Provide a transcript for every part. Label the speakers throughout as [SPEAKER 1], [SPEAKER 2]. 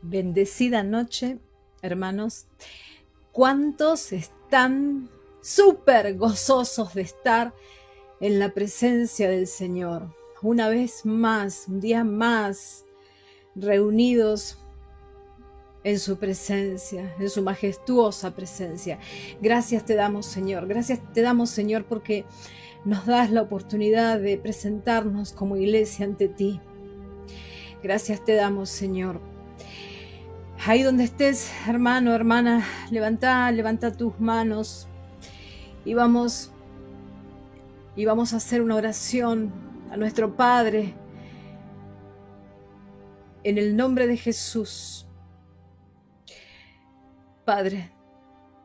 [SPEAKER 1] Bendecida noche, hermanos. ¿Cuántos están súper gozosos de estar en la presencia del Señor? Una vez más, un día más, reunidos en su presencia, en su majestuosa presencia. Gracias te damos, Señor. Gracias te damos, Señor, porque nos das la oportunidad de presentarnos como iglesia ante ti. Gracias te damos, Señor. Ahí donde estés, hermano, hermana, levanta tus manos y vamos a hacer una oración a nuestro Padre en el nombre de Jesús. Padre,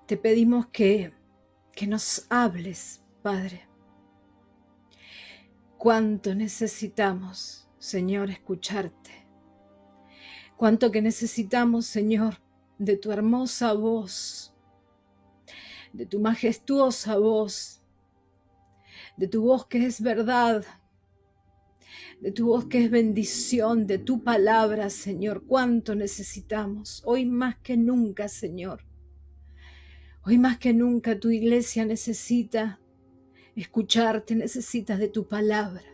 [SPEAKER 1] te pedimos que nos hables, Padre. Cuánto necesitamos, Señor, escucharte. Cuánto que necesitamos, Señor, de tu hermosa voz, de tu majestuosa voz, de tu voz que es verdad, de tu voz que es bendición, de tu palabra, Señor. Cuánto necesitamos, hoy más que nunca, Señor. Hoy más que nunca tu iglesia necesita escucharte, necesitas de tu palabra.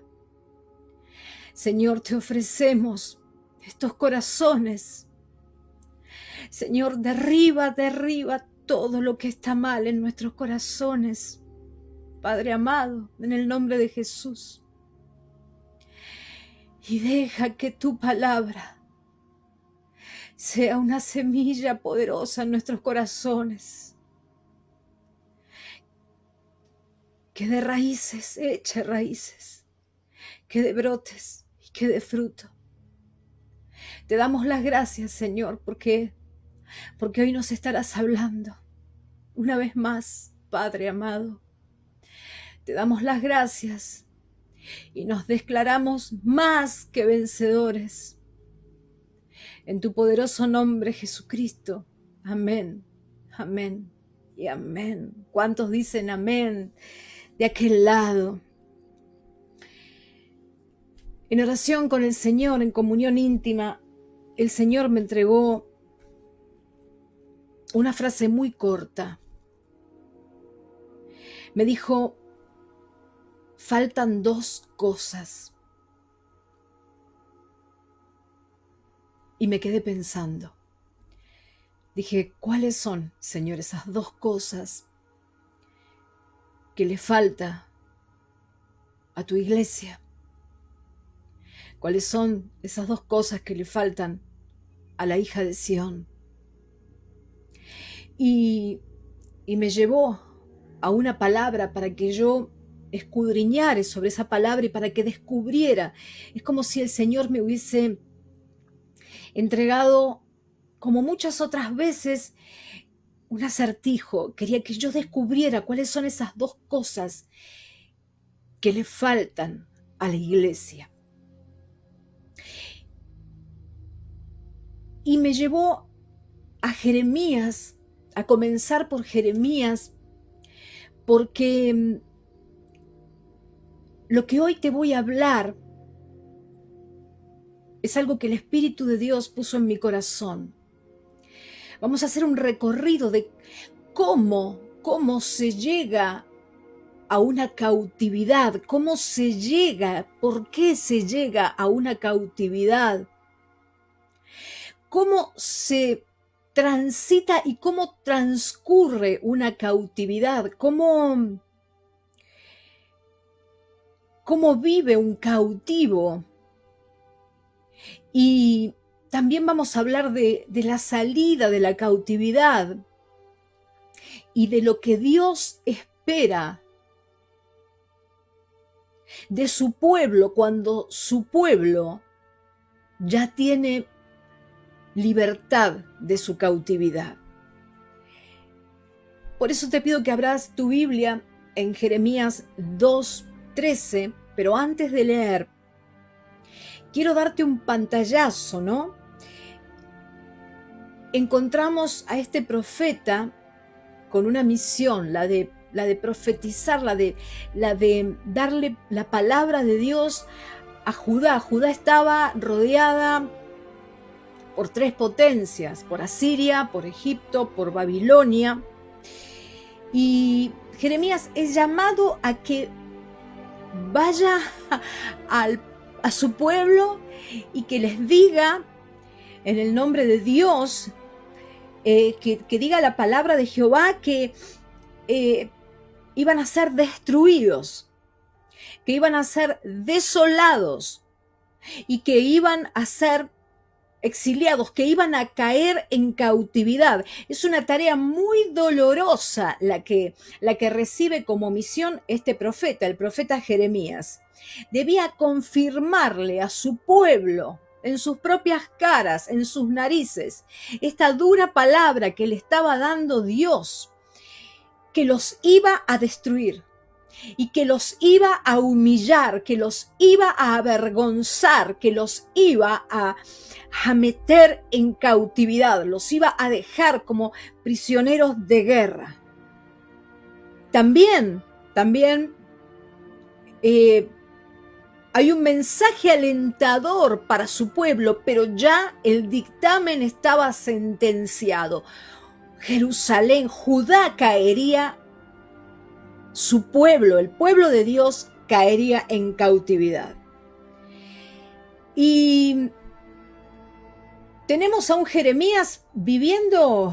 [SPEAKER 1] Señor, te ofrecemos estos corazones. Señor, derriba todo lo que está mal en nuestros corazones. Padre amado, en el nombre de Jesús. Y deja que tu palabra sea una semilla poderosa en nuestros corazones. Que dé raíces, eche raíces. Que dé brotes y que dé fruto. Te damos las gracias, Señor, porque hoy nos estarás hablando. Una vez más, Padre amado, te damos las gracias y nos declaramos más que vencedores. En tu poderoso nombre, Jesucristo. Amén, amén y amén. ¿Cuántos dicen amén de aquel lado? En oración con el Señor, en comunión íntima, el Señor me entregó una frase muy corta. Me dijo, faltan dos cosas. Y me quedé pensando. Dije, ¿cuáles son, Señor, esas dos cosas que le falta a tu iglesia? ¿Cuáles son esas dos cosas que le faltan a la hija de Sión? Y me llevó a una palabra para que yo escudriñara sobre esa palabra y para que descubriera. Es como si el Señor me hubiese entregado, como muchas otras veces, un acertijo. Quería que yo descubriera cuáles son esas dos cosas que le faltan a la iglesia. Y me llevó a Jeremías, a comenzar por Jeremías, porque lo que hoy te voy a hablar es algo que el Espíritu de Dios puso en mi corazón. Vamos a hacer un recorrido de cómo se llega a una cautividad, cómo se llega, por qué se llega a una cautividad, cómo se transita y cómo transcurre una cautividad, cómo vive un cautivo. Y también vamos a hablar de la salida de la cautividad y de lo que Dios espera de su pueblo cuando su pueblo ya tiene libertad de su cautividad. Por eso te pido que abras tu Biblia en Jeremías 2:13, pero antes de leer, quiero darte un pantallazo, ¿no? Encontramos a este profeta con una misión, la de profetizar, la de darle la palabra de Dios a Judá. Judá estaba rodeada por tres potencias, por Asiria, por Egipto, por Babilonia. Y Jeremías es llamado a que vaya a su pueblo y que les diga en el nombre de Dios, que diga la palabra de Jehová, que iban a ser destruidos, que iban a ser desolados y que iban a ser exiliados, que iban a caer en cautividad. Es una tarea muy dolorosa la que recibe como misión este profeta, el profeta Jeremías. Debía confirmarle a su pueblo en sus propias caras, en sus narices, esta dura palabra que le estaba dando Dios, que los iba a destruir y que los iba a humillar, que los iba a avergonzar, que los iba a meter en cautividad, los iba a dejar como prisioneros de guerra. También hay un mensaje alentador para su pueblo, pero ya el dictamen estaba sentenciado. Jerusalén, Judá caería, su pueblo, el pueblo de Dios, caería en cautividad. Y tenemos a un Jeremías viviendo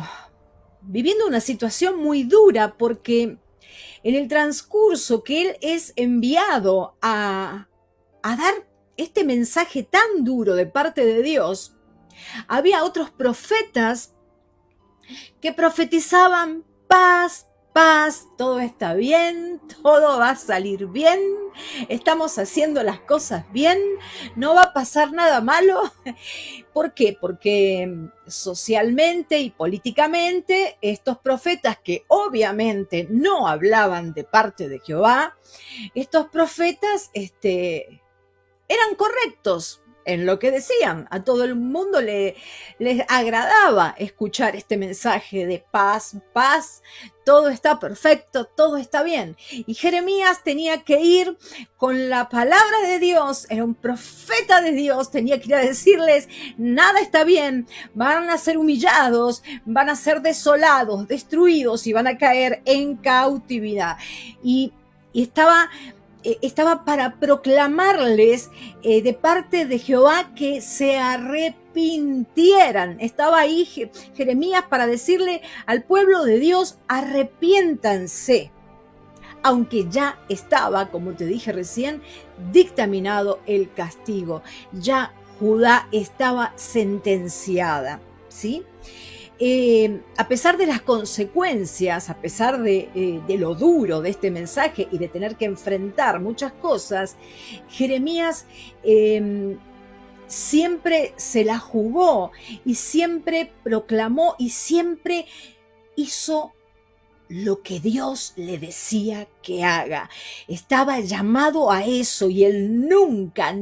[SPEAKER 1] una situación muy dura, porque en el transcurso que él es enviado a dar este mensaje tan duro de parte de Dios, había otros profetas que profetizaban paz, paz, todo está bien, todo va a salir bien, estamos haciendo las cosas bien, no va a pasar nada malo. ¿Por qué? Porque socialmente y políticamente estos profetas, que obviamente no hablaban de parte de Jehová, estos profetas eran correctos en lo que decían. A todo el mundo les agradaba escuchar este mensaje de paz, paz, todo está perfecto, todo está bien. Y Jeremías tenía que ir con la palabra de Dios, era un profeta de Dios, tenía que ir a decirles, nada está bien, van a ser humillados, van a ser desolados, destruidos y van a caer en cautividad. Y estaba para proclamarles de parte de Jehová que se arrepintieran. Estaba ahí Jeremías para decirle al pueblo de Dios, arrepiéntanse. Aunque ya estaba, como te dije recién, dictaminado el castigo. Ya Judá estaba sentenciada, ¿sí? A pesar de las consecuencias, a pesar de lo duro de este mensaje y de tener que enfrentar muchas cosas, Jeremías siempre se la jugó y siempre proclamó y siempre hizo lo que Dios le decía que haga. Estaba llamado a eso y él nunca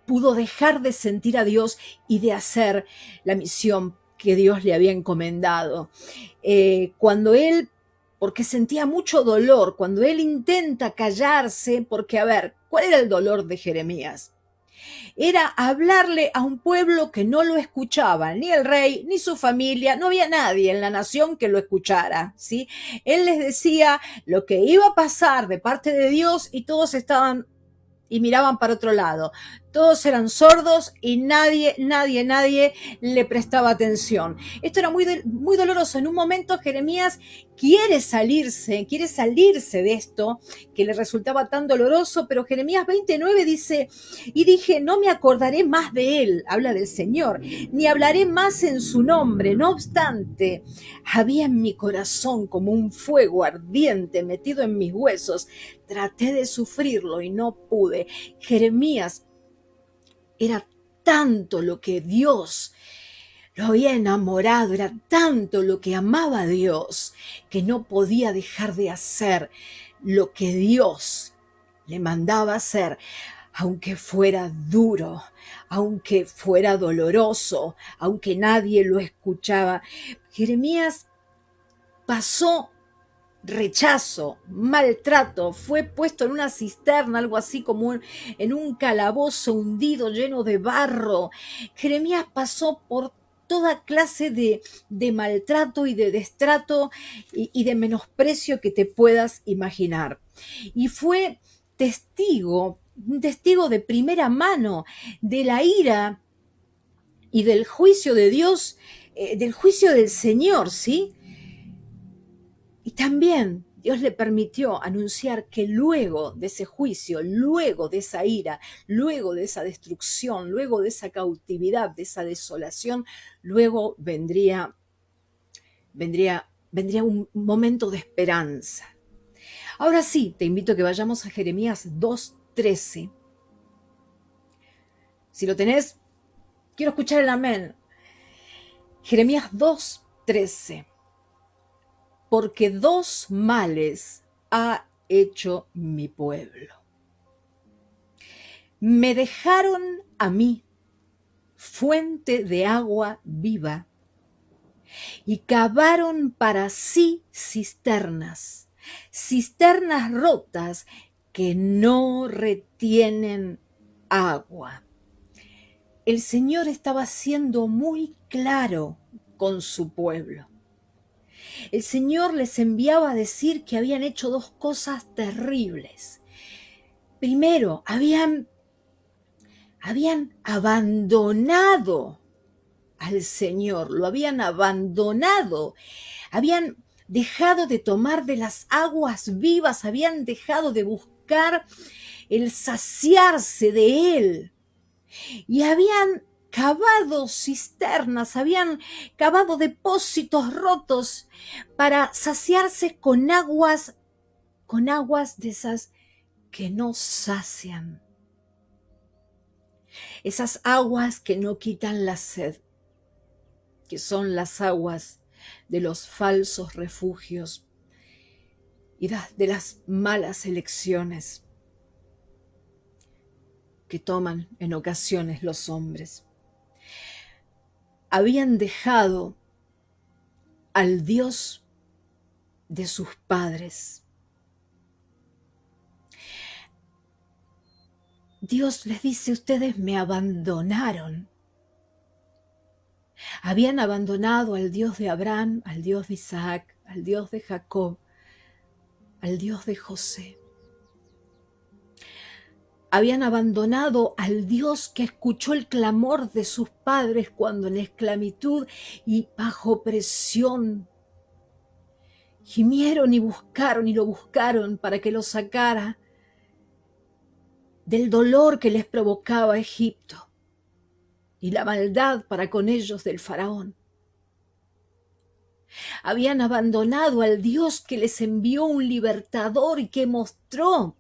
[SPEAKER 1] pudo dejar de sentir a Dios y de hacer la misión que Dios le había encomendado. Cuando él, porque sentía mucho dolor, cuando él intenta callarse, porque a ver, ¿cuál era el dolor de Jeremías? Era hablarle a un pueblo que no lo escuchaba, ni el rey, ni su familia, no había nadie en la nación que lo escuchara, ¿sí? Él les decía lo que iba a pasar de parte de Dios y todos estaban y miraban para otro lado. Todos eran sordos y nadie le prestaba atención. Esto era muy doloroso. En un momento Jeremías quiere salirse de esto que le resultaba tan doloroso, pero Jeremías 29 dice, y dije, no me acordaré más de él, habla del Señor, ni hablaré más en su nombre. No obstante, había en mi corazón como un fuego ardiente metido en mis huesos. Traté de sufrirlo y no pude. Jeremías era tanto lo que Dios lo había enamorado, era tanto lo que amaba a Dios, que no podía dejar de hacer lo que Dios le mandaba hacer, aunque fuera duro, aunque fuera doloroso, aunque nadie lo escuchaba. Jeremías pasó rechazo, maltrato, fue puesto en una cisterna, algo así como en un calabozo hundido lleno de barro. Jeremías pasó por toda clase de maltrato y de destrato y de menosprecio que te puedas imaginar. Y fue un testigo de primera mano de la ira y del juicio de Dios, del juicio del Señor, ¿sí? Y también Dios le permitió anunciar que luego de ese juicio, luego de esa ira, luego de esa destrucción, luego de esa cautividad, de esa desolación, luego vendría un momento de esperanza. Ahora sí, te invito a que vayamos a Jeremías 2:13. Si lo tenés, quiero escuchar el amén. Jeremías 2:13. Porque dos males ha hecho mi pueblo. Me dejaron a mí fuente de agua viva y cavaron para sí cisternas rotas que no retienen agua. El Señor estaba siendo muy claro con su pueblo. El Señor les enviaba a decir que habían hecho dos cosas terribles. Primero, habían abandonado al Señor, lo habían abandonado, habían dejado de tomar de las aguas vivas, habían dejado de buscar el saciarse de Él y habían cavado cisternas, habían cavado depósitos rotos para saciarse con aguas de esas que no sacian, esas aguas que no quitan la sed, que son las aguas de los falsos refugios y de las malas elecciones que toman en ocasiones los hombres. Habían dejado al Dios de sus padres. Dios les dice, ustedes me abandonaron. Habían abandonado al Dios de Abraham, al Dios de Isaac, al Dios de Jacob, al Dios de José. Habían abandonado al Dios que escuchó el clamor de sus padres cuando en esclavitud y bajo presión gimieron y lo buscaron para que lo sacara del dolor que les provocaba Egipto y la maldad para con ellos del faraón. Habían abandonado al Dios que les envió un libertador y que mostró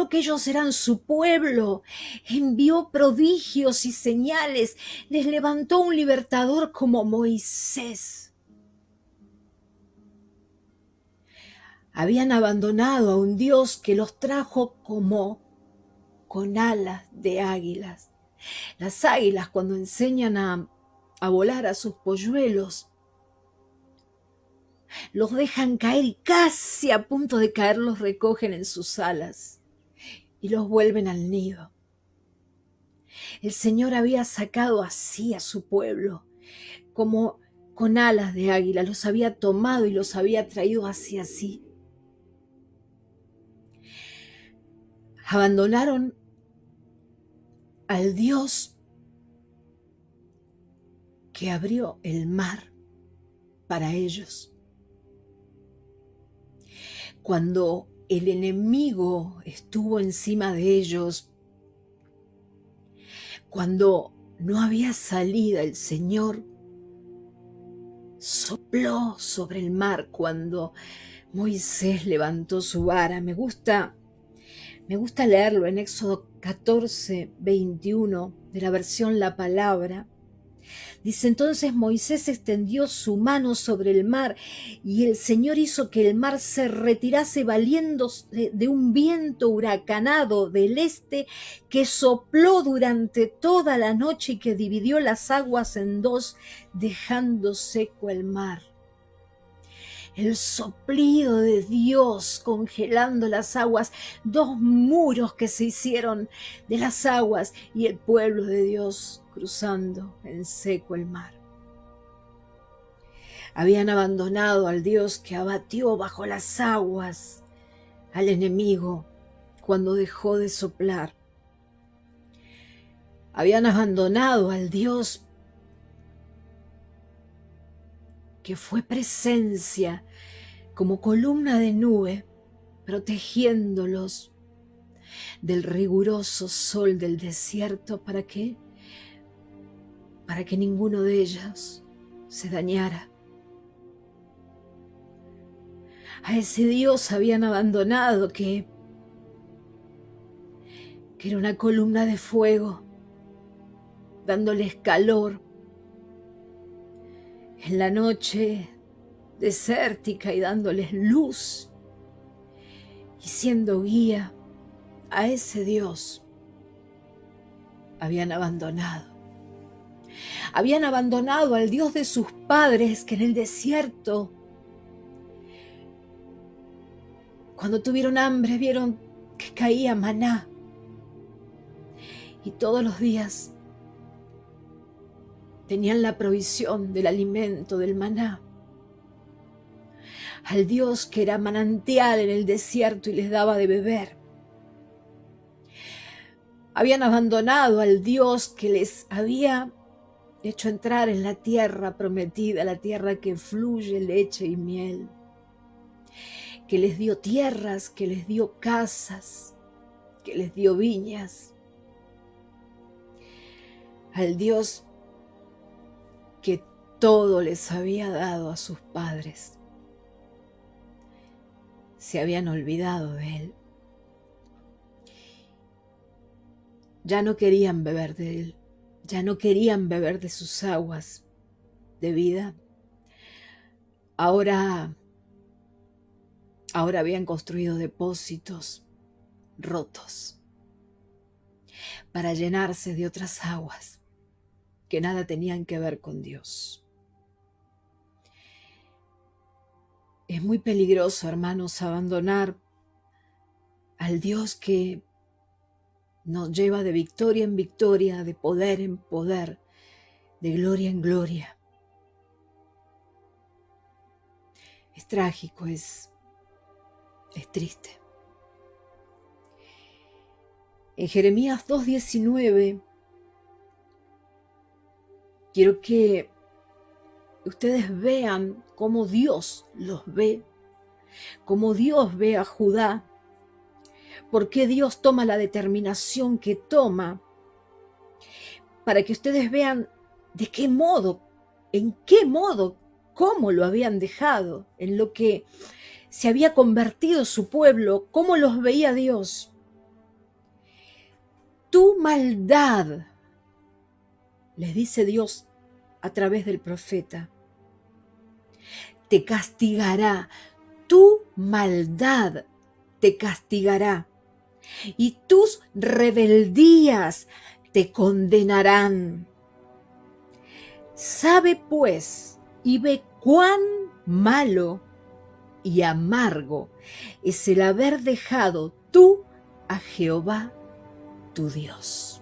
[SPEAKER 1] que ellos eran su pueblo. Envió prodigios y señales. Les levantó un libertador como Moisés. Habían abandonado a un Dios que los trajo como con alas de águilas. Las águilas, cuando enseñan a volar a sus polluelos, los dejan caer y casi a punto de caer los recogen en sus alas y los vuelven al nido. El Señor había sacado así a su pueblo, como con alas de águila, los había tomado y los había traído hacia sí. Abandonaron al Dios que abrió el mar para ellos. Cuando el enemigo estuvo encima de ellos, cuando no había salida, el Señor sopló sobre el mar. Cuando Moisés levantó su vara, me gusta leerlo en Éxodo 14:21 de la versión La Palabra. Dice, entonces Moisés extendió su mano sobre el mar y el Señor hizo que el mar se retirase valiéndose de un viento huracanado del este que sopló durante toda la noche y que dividió las aguas en dos, dejando seco el mar. el soplido de Dios congelando las aguas, 2 muros que se hicieron de las aguas y el pueblo de Dios cruzando en seco el mar. Habían abandonado al Dios que abatió bajo las aguas al enemigo cuando dejó de soplar. Habían abandonado al Dios que fue presencia como columna de nube, protegiéndolos del riguroso sol del desierto. ¿Para qué? Para que ninguno de ellos se dañara. A ese Dios habían abandonado que era una columna de fuego, dándoles calor en la noche desértica y dándoles luz y siendo guía. A ese Dios habían abandonado. Habían abandonado al Dios de sus padres, que en el desierto, cuando tuvieron hambre, vieron que caía maná. Y todos los días tenían la provisión del alimento, del maná. Al Dios que era manantial en el desierto y les daba de beber. Habían abandonado al Dios que les había hecho entrar en la tierra prometida, la tierra que fluye leche y miel, que les dio tierras, que les dio casas, que les dio viñas. Al Dios que todo les había dado a sus padres. Se habían olvidado de Él. Ya no querían beber de Él. Ya no querían beber de sus aguas de vida. Ahora habían construido depósitos rotos para llenarse de otras aguas que nada tenían que ver con Dios. Es muy peligroso, hermanos, abandonar al Dios que nos lleva de victoria en victoria, de poder en poder, de gloria en gloria. Es trágico, es triste. En Jeremías 2:19, quiero que ustedes vean cómo Dios los ve, cómo Dios ve a Judá, por qué Dios toma la determinación que toma, para que ustedes vean de qué modo, en qué modo, cómo lo habían dejado, en lo que se había convertido su pueblo, cómo los veía Dios. Tu maldad, les dice Dios a través del profeta, te castigará, tu maldad te castigará, y tus rebeldías te condenarán. Sabe pues y ve cuán malo y amargo es el haber dejado tú a Jehová tu Dios,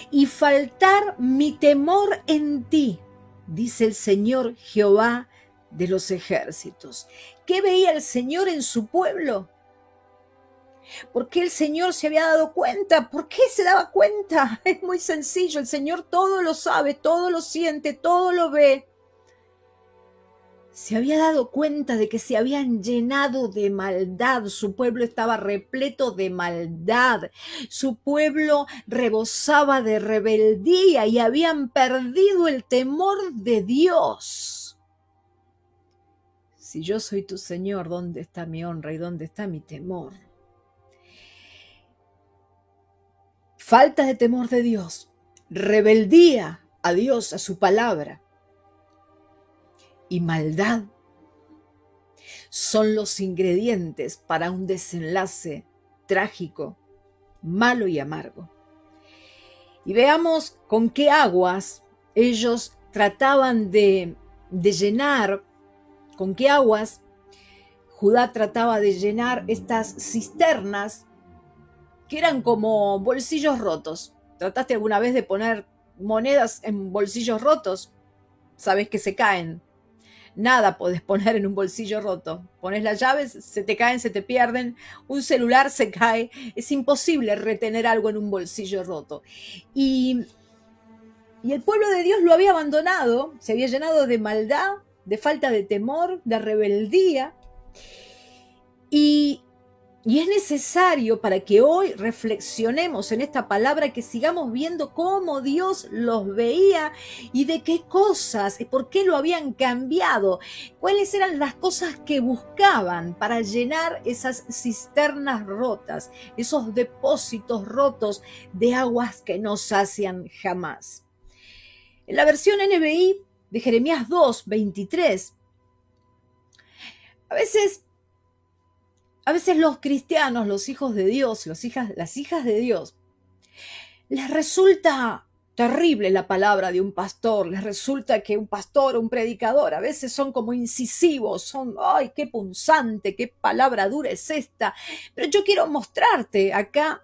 [SPEAKER 1] y faltar mi temor en ti, dice el Señor Jehová de los ejércitos. ¿Qué veía el Señor en su pueblo? ¿Por qué el Señor se había dado cuenta? ¿Por qué se daba cuenta? Es muy sencillo, el Señor todo lo sabe, todo lo siente, todo lo ve. Se había dado cuenta de que se habían llenado de maldad, su pueblo estaba repleto de maldad, su pueblo rebosaba de rebeldía y habían perdido el temor de Dios. Si yo soy tu Señor, ¿dónde está mi honra y dónde está mi temor? Falta de temor de Dios, rebeldía a Dios, a su palabra, y maldad son los ingredientes para un desenlace trágico, malo y amargo. Y veamos con qué aguas ellos trataban de llenar, con qué aguas Judá trataba de llenar estas cisternas que eran como bolsillos rotos. ¿Trataste alguna vez de poner monedas en bolsillos rotos? Sabes que se caen. Nada podés poner en un bolsillo roto. Pones las llaves, se te caen, se te pierden. Un celular se cae. Es imposible retener algo en un bolsillo roto. Y el pueblo de Dios lo había abandonado, se había llenado de maldad, de falta de temor, de rebeldía. Y es necesario para que hoy reflexionemos en esta palabra, que sigamos viendo cómo Dios los veía y de qué cosas, por qué lo habían cambiado, cuáles eran las cosas que buscaban para llenar esas cisternas rotas, esos depósitos rotos de aguas que no sacian jamás. En la versión NBI de Jeremías 2:23, a veces los cristianos, los hijos de Dios, las hijas de Dios, les resulta terrible la palabra de un pastor, les resulta que un pastor o un predicador a veces son como incisivos, son, ¡ay, qué punzante, qué palabra dura es esta! Pero yo quiero mostrarte acá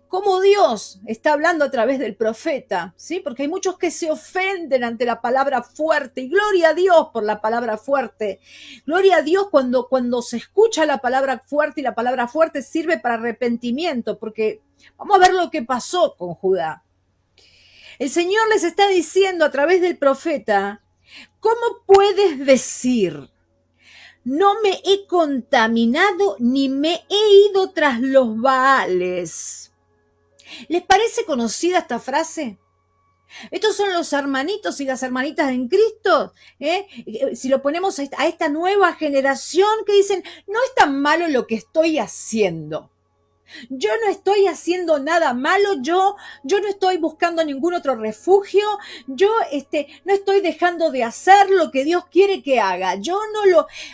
[SPEAKER 1] cómo Dios está hablando a través del profeta, ¿sí? Porque hay muchos que se ofenden ante la palabra fuerte, y gloria a Dios por la palabra fuerte. Gloria a Dios cuando se escucha la palabra fuerte, y la palabra fuerte sirve para arrepentimiento, porque vamos a ver lo que pasó con Judá. El Señor les está diciendo a través del profeta, ¿cómo puedes decir: no me he contaminado ni me he ido tras los Baales? ¿Les parece conocida esta frase? Estos son los hermanitos y las hermanitas en Cristo, si lo ponemos a esta nueva generación que dicen, no es tan malo lo que estoy haciendo. Yo no estoy haciendo nada malo, yo no estoy buscando ningún otro refugio, yo no estoy dejando de hacer lo que Dios quiere que haga,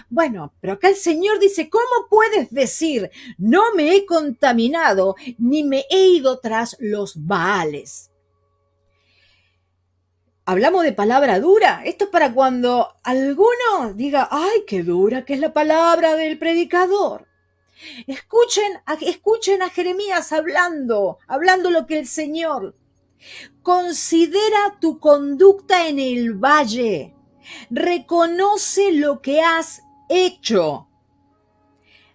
[SPEAKER 1] Bueno, pero acá el Señor dice, ¿cómo puedes decir, no me he contaminado, ni me he ido tras los Baales? Hablamos de palabra dura. Esto es para cuando alguno diga, ay, qué dura que es la palabra del predicador. Escuchen a Jeremías hablando lo que el Señor. Considera tu conducta en el valle. Reconoce lo que has hecho.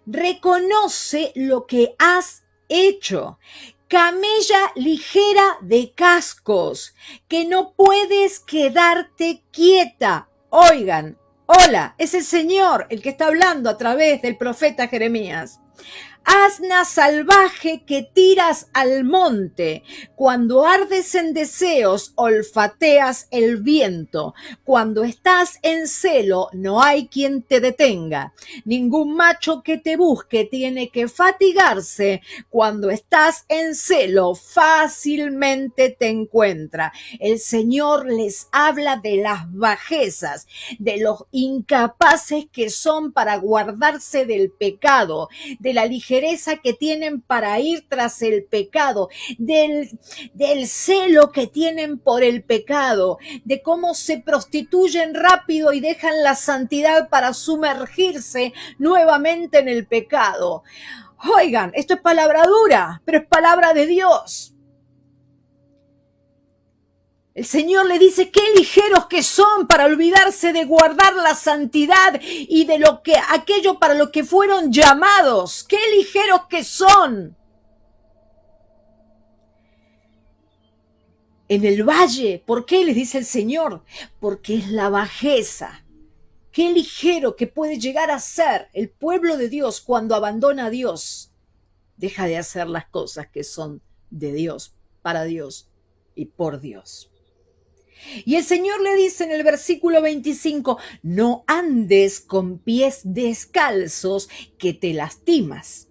[SPEAKER 1] Reconoce lo que has hecho. Camella ligera de cascos, que no puedes quedarte quieta. Oigan, hola, es el Señor el que está hablando a través del profeta Jeremías. Asna salvaje que tiras al monte, cuando ardes en deseos, olfateas el viento. Cuando estás en celo, no hay quien te detenga. Ningún macho que te busque tiene que fatigarse. Cuando estás en celo, fácilmente te encuentra. El Señor les habla de las bajezas, de los incapaces que son para guardarse del pecado, de la ligereza que tienen para ir tras el pecado, del celo que tienen por el pecado, de cómo se prostituyen rápido y dejan la santidad para sumergirse nuevamente en el pecado. Oigan, esto es palabra dura, pero es palabra de Dios. El Señor le dice, qué ligeros que son para olvidarse de guardar la santidad y de aquello para lo que fueron llamados. Qué ligeros que son. En el valle, ¿por qué les dice el Señor? Porque es la bajeza. Qué ligero que puede llegar a ser el pueblo de Dios cuando abandona a Dios. Deja de hacer las cosas que son de Dios, para Dios y por Dios. Y el Señor le dice en el versículo 25, no andes con pies descalzos que te lastimas.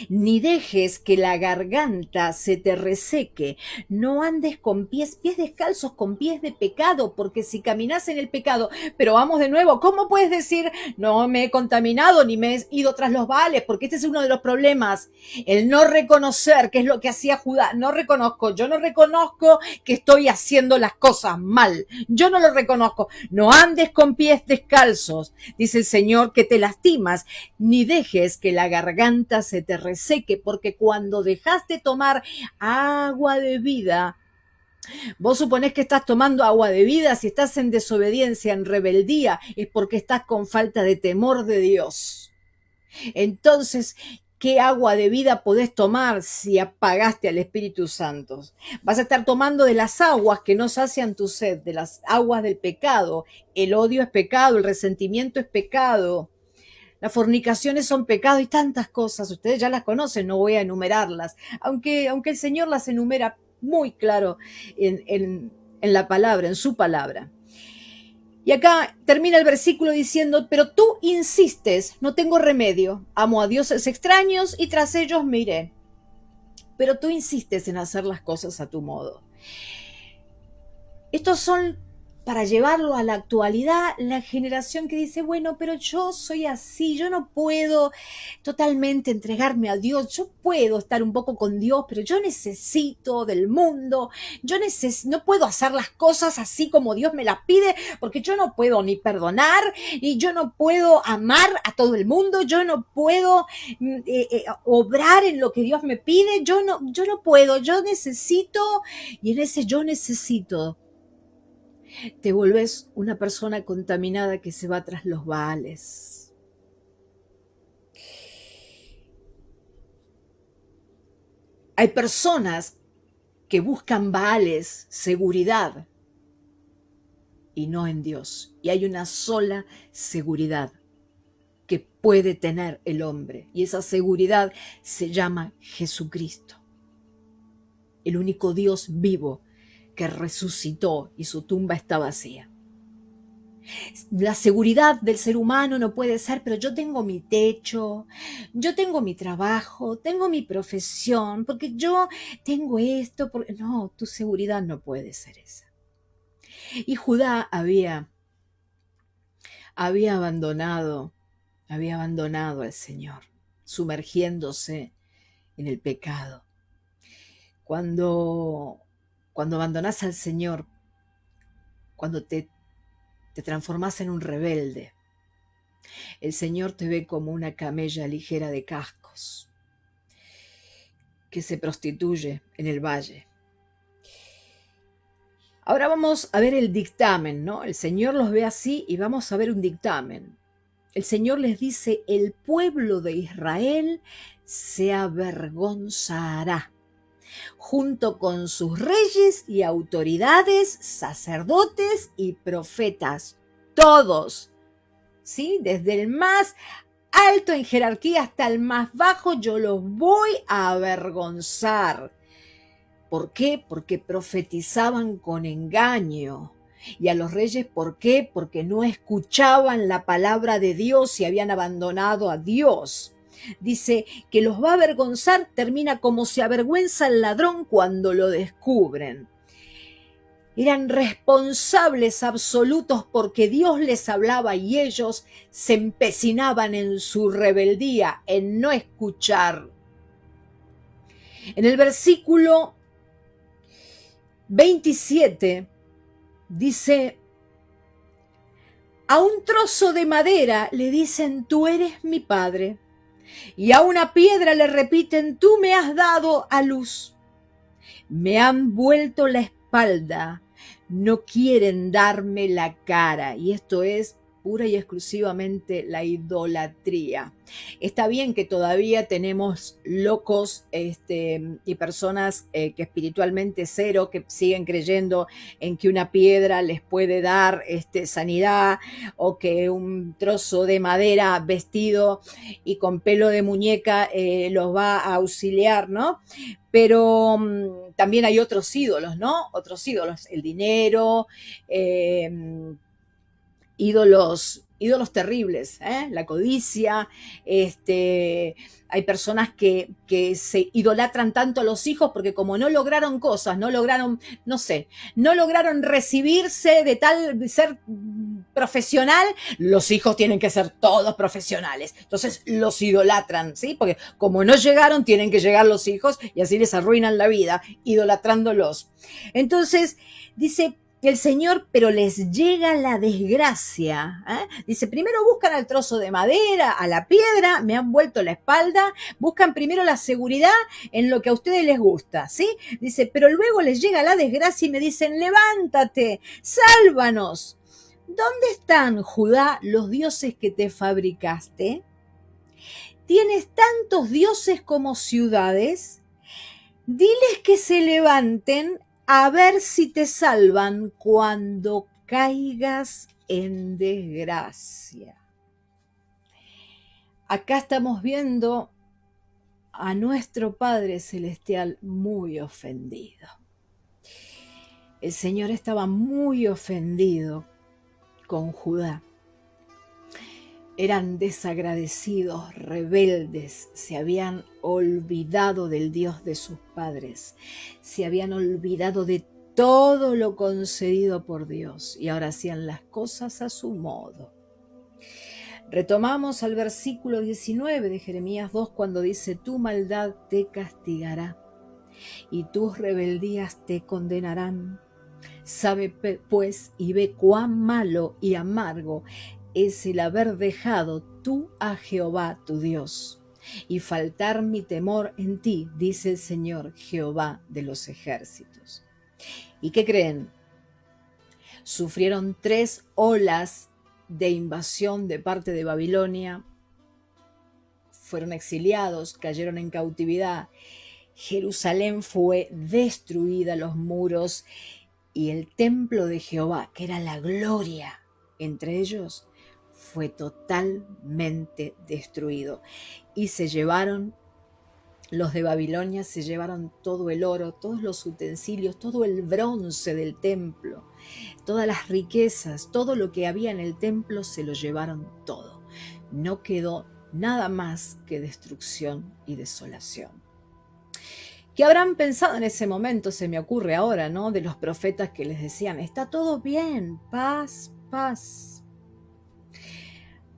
[SPEAKER 1] Ni dejes que la garganta se te reseque. No andes con pies descalzos, con pies de pecado, porque si caminas en el pecado, pero vamos de nuevo, ¿cómo puedes decir no me he contaminado ni me he ido tras los Baales? Porque este es uno de los problemas, el no reconocer, que es lo que hacía Judá. Yo no reconozco que estoy haciendo las cosas mal, yo no lo reconozco. No andes con pies descalzos, dice el Señor, que te lastimas, ni dejes que la garganta se te reseque, porque cuando dejas de tomar agua de vida, vos suponés que estás tomando agua de vida. Si estás en desobediencia, en rebeldía, es porque estás con falta de temor de Dios. Entonces, ¿qué agua de vida podés tomar si apagaste al Espíritu Santo? Vas a estar tomando de las aguas que no sacian tu sed, de las aguas del pecado. El odio es pecado, el resentimiento es pecado, las fornicaciones son pecado y tantas cosas. Ustedes ya las conocen, no voy a enumerarlas, aunque el Señor las enumera muy claro en la palabra, en su palabra. Y acá termina el versículo diciendo, pero tú insistes, no tengo remedio, amo a dioses extraños y tras ellos me iré. Pero tú insistes en hacer las cosas a tu modo. Estos son, para llevarlo a la actualidad, la generación que dice, bueno, pero yo soy así, yo no puedo totalmente entregarme a Dios, yo puedo estar un poco con Dios, pero yo necesito del mundo, no puedo hacer las cosas así como Dios me las pide, porque yo no puedo ni perdonar, y yo no puedo amar a todo el mundo, yo no puedo obrar en lo que Dios me pide, yo no puedo, yo necesito, y en ese yo necesito, te vuelves una persona contaminada que se va tras los Baales. Hay personas que buscan Baales, seguridad, y no en Dios. Y hay una sola seguridad que puede tener el hombre, y esa seguridad se llama Jesucristo, el único Dios vivo que resucitó y su tumba está vacía. La seguridad del ser humano no puede ser, pero yo tengo mi techo, yo tengo mi trabajo, tengo mi profesión, porque yo tengo esto. No, tu seguridad no puede ser esa. Y Judá había abandonado al Señor, sumergiéndose en el pecado. Cuando abandonás al Señor, cuando te transformás en un rebelde, el Señor te ve como una camella ligera de cascos que se prostituye en el valle. Ahora vamos a ver el dictamen, ¿no? El Señor los ve así y vamos a ver un dictamen. El Señor les dice, el pueblo de Israel se avergonzará, junto con sus reyes y autoridades, sacerdotes y profetas, todos, ¿sí? Desde el más alto en jerarquía hasta el más bajo, yo los voy a avergonzar. ¿Por qué? Porque profetizaban con engaño. Y a los reyes, ¿por qué? Porque no escuchaban la palabra de Dios y habían abandonado a Dios. Dice que los va a avergonzar, termina como se avergüenza el ladrón cuando lo descubren. Eran responsables absolutos porque Dios les hablaba y ellos se empecinaban en su rebeldía, en no escuchar. En el versículo 27 dice, a un trozo de madera le dicen, tú eres mi padre, y a una piedra le repiten, tú me has dado a luz. Me han vuelto la espalda, no quieren darme la cara. Y esto es pura y exclusivamente la idolatría. Está bien que todavía tenemos locos y personas que espiritualmente cero, que siguen creyendo en que una piedra les puede dar sanidad, o que un trozo de madera vestido y con pelo de muñeca los va a auxiliar, ¿no? Pero también hay otros ídolos, ¿no? Otros ídolos, el dinero, ídolos terribles, la codicia, hay personas que se idolatran tanto a los hijos porque como no lograron cosas, no lograron, no sé, no lograron recibirse de tal, de ser profesional, los hijos tienen que ser todos profesionales. Entonces los idolatran, ¿sí? Porque como no llegaron, tienen que llegar los hijos y así les arruinan la vida, idolatrándolos. Entonces, dice el Señor, pero les llega la desgracia. Dice, primero buscan al trozo de madera, a la piedra, me han vuelto la espalda, buscan primero la seguridad en lo que a ustedes les gusta, ¿sí? Dice, pero luego les llega la desgracia y me dicen, levántate, sálvanos. ¿Dónde están, Judá, los dioses que te fabricaste? ¿Tienes tantos dioses como ciudades? Diles que se levanten a ver si te salvan cuando caigas en desgracia. Acá estamos viendo a nuestro Padre Celestial muy ofendido. El Señor estaba muy ofendido con Judá. Eran desagradecidos, rebeldes, se habían olvidado del Dios de sus padres, se habían olvidado de todo lo concedido por Dios y ahora hacían las cosas a su modo. Retomamos al versículo 19 de Jeremías 2 cuando dice, tu maldad te castigará y tus rebeldías te condenarán. Sabe pues y ve cuán malo y amargo es el haber dejado tú a Jehová tu Dios y faltar mi temor en ti, dice el Señor Jehová de los ejércitos. ¿Y qué creen? Sufrieron 3 olas de invasión de parte de Babilonia, fueron exiliados, cayeron en cautividad, Jerusalén fue destruida, los muros y el templo de Jehová, que era la gloria entre ellos, fue totalmente destruido. Y se llevaron, los de Babilonia se llevaron todo el oro, todos los utensilios, todo el bronce del templo, todas las riquezas, todo lo que había en el templo se lo llevaron todo. No quedó nada más que destrucción y desolación. ¿Qué habrán pensado en ese momento? Se me ocurre ahora, ¿no? De los profetas que les decían, está todo bien, paz, paz.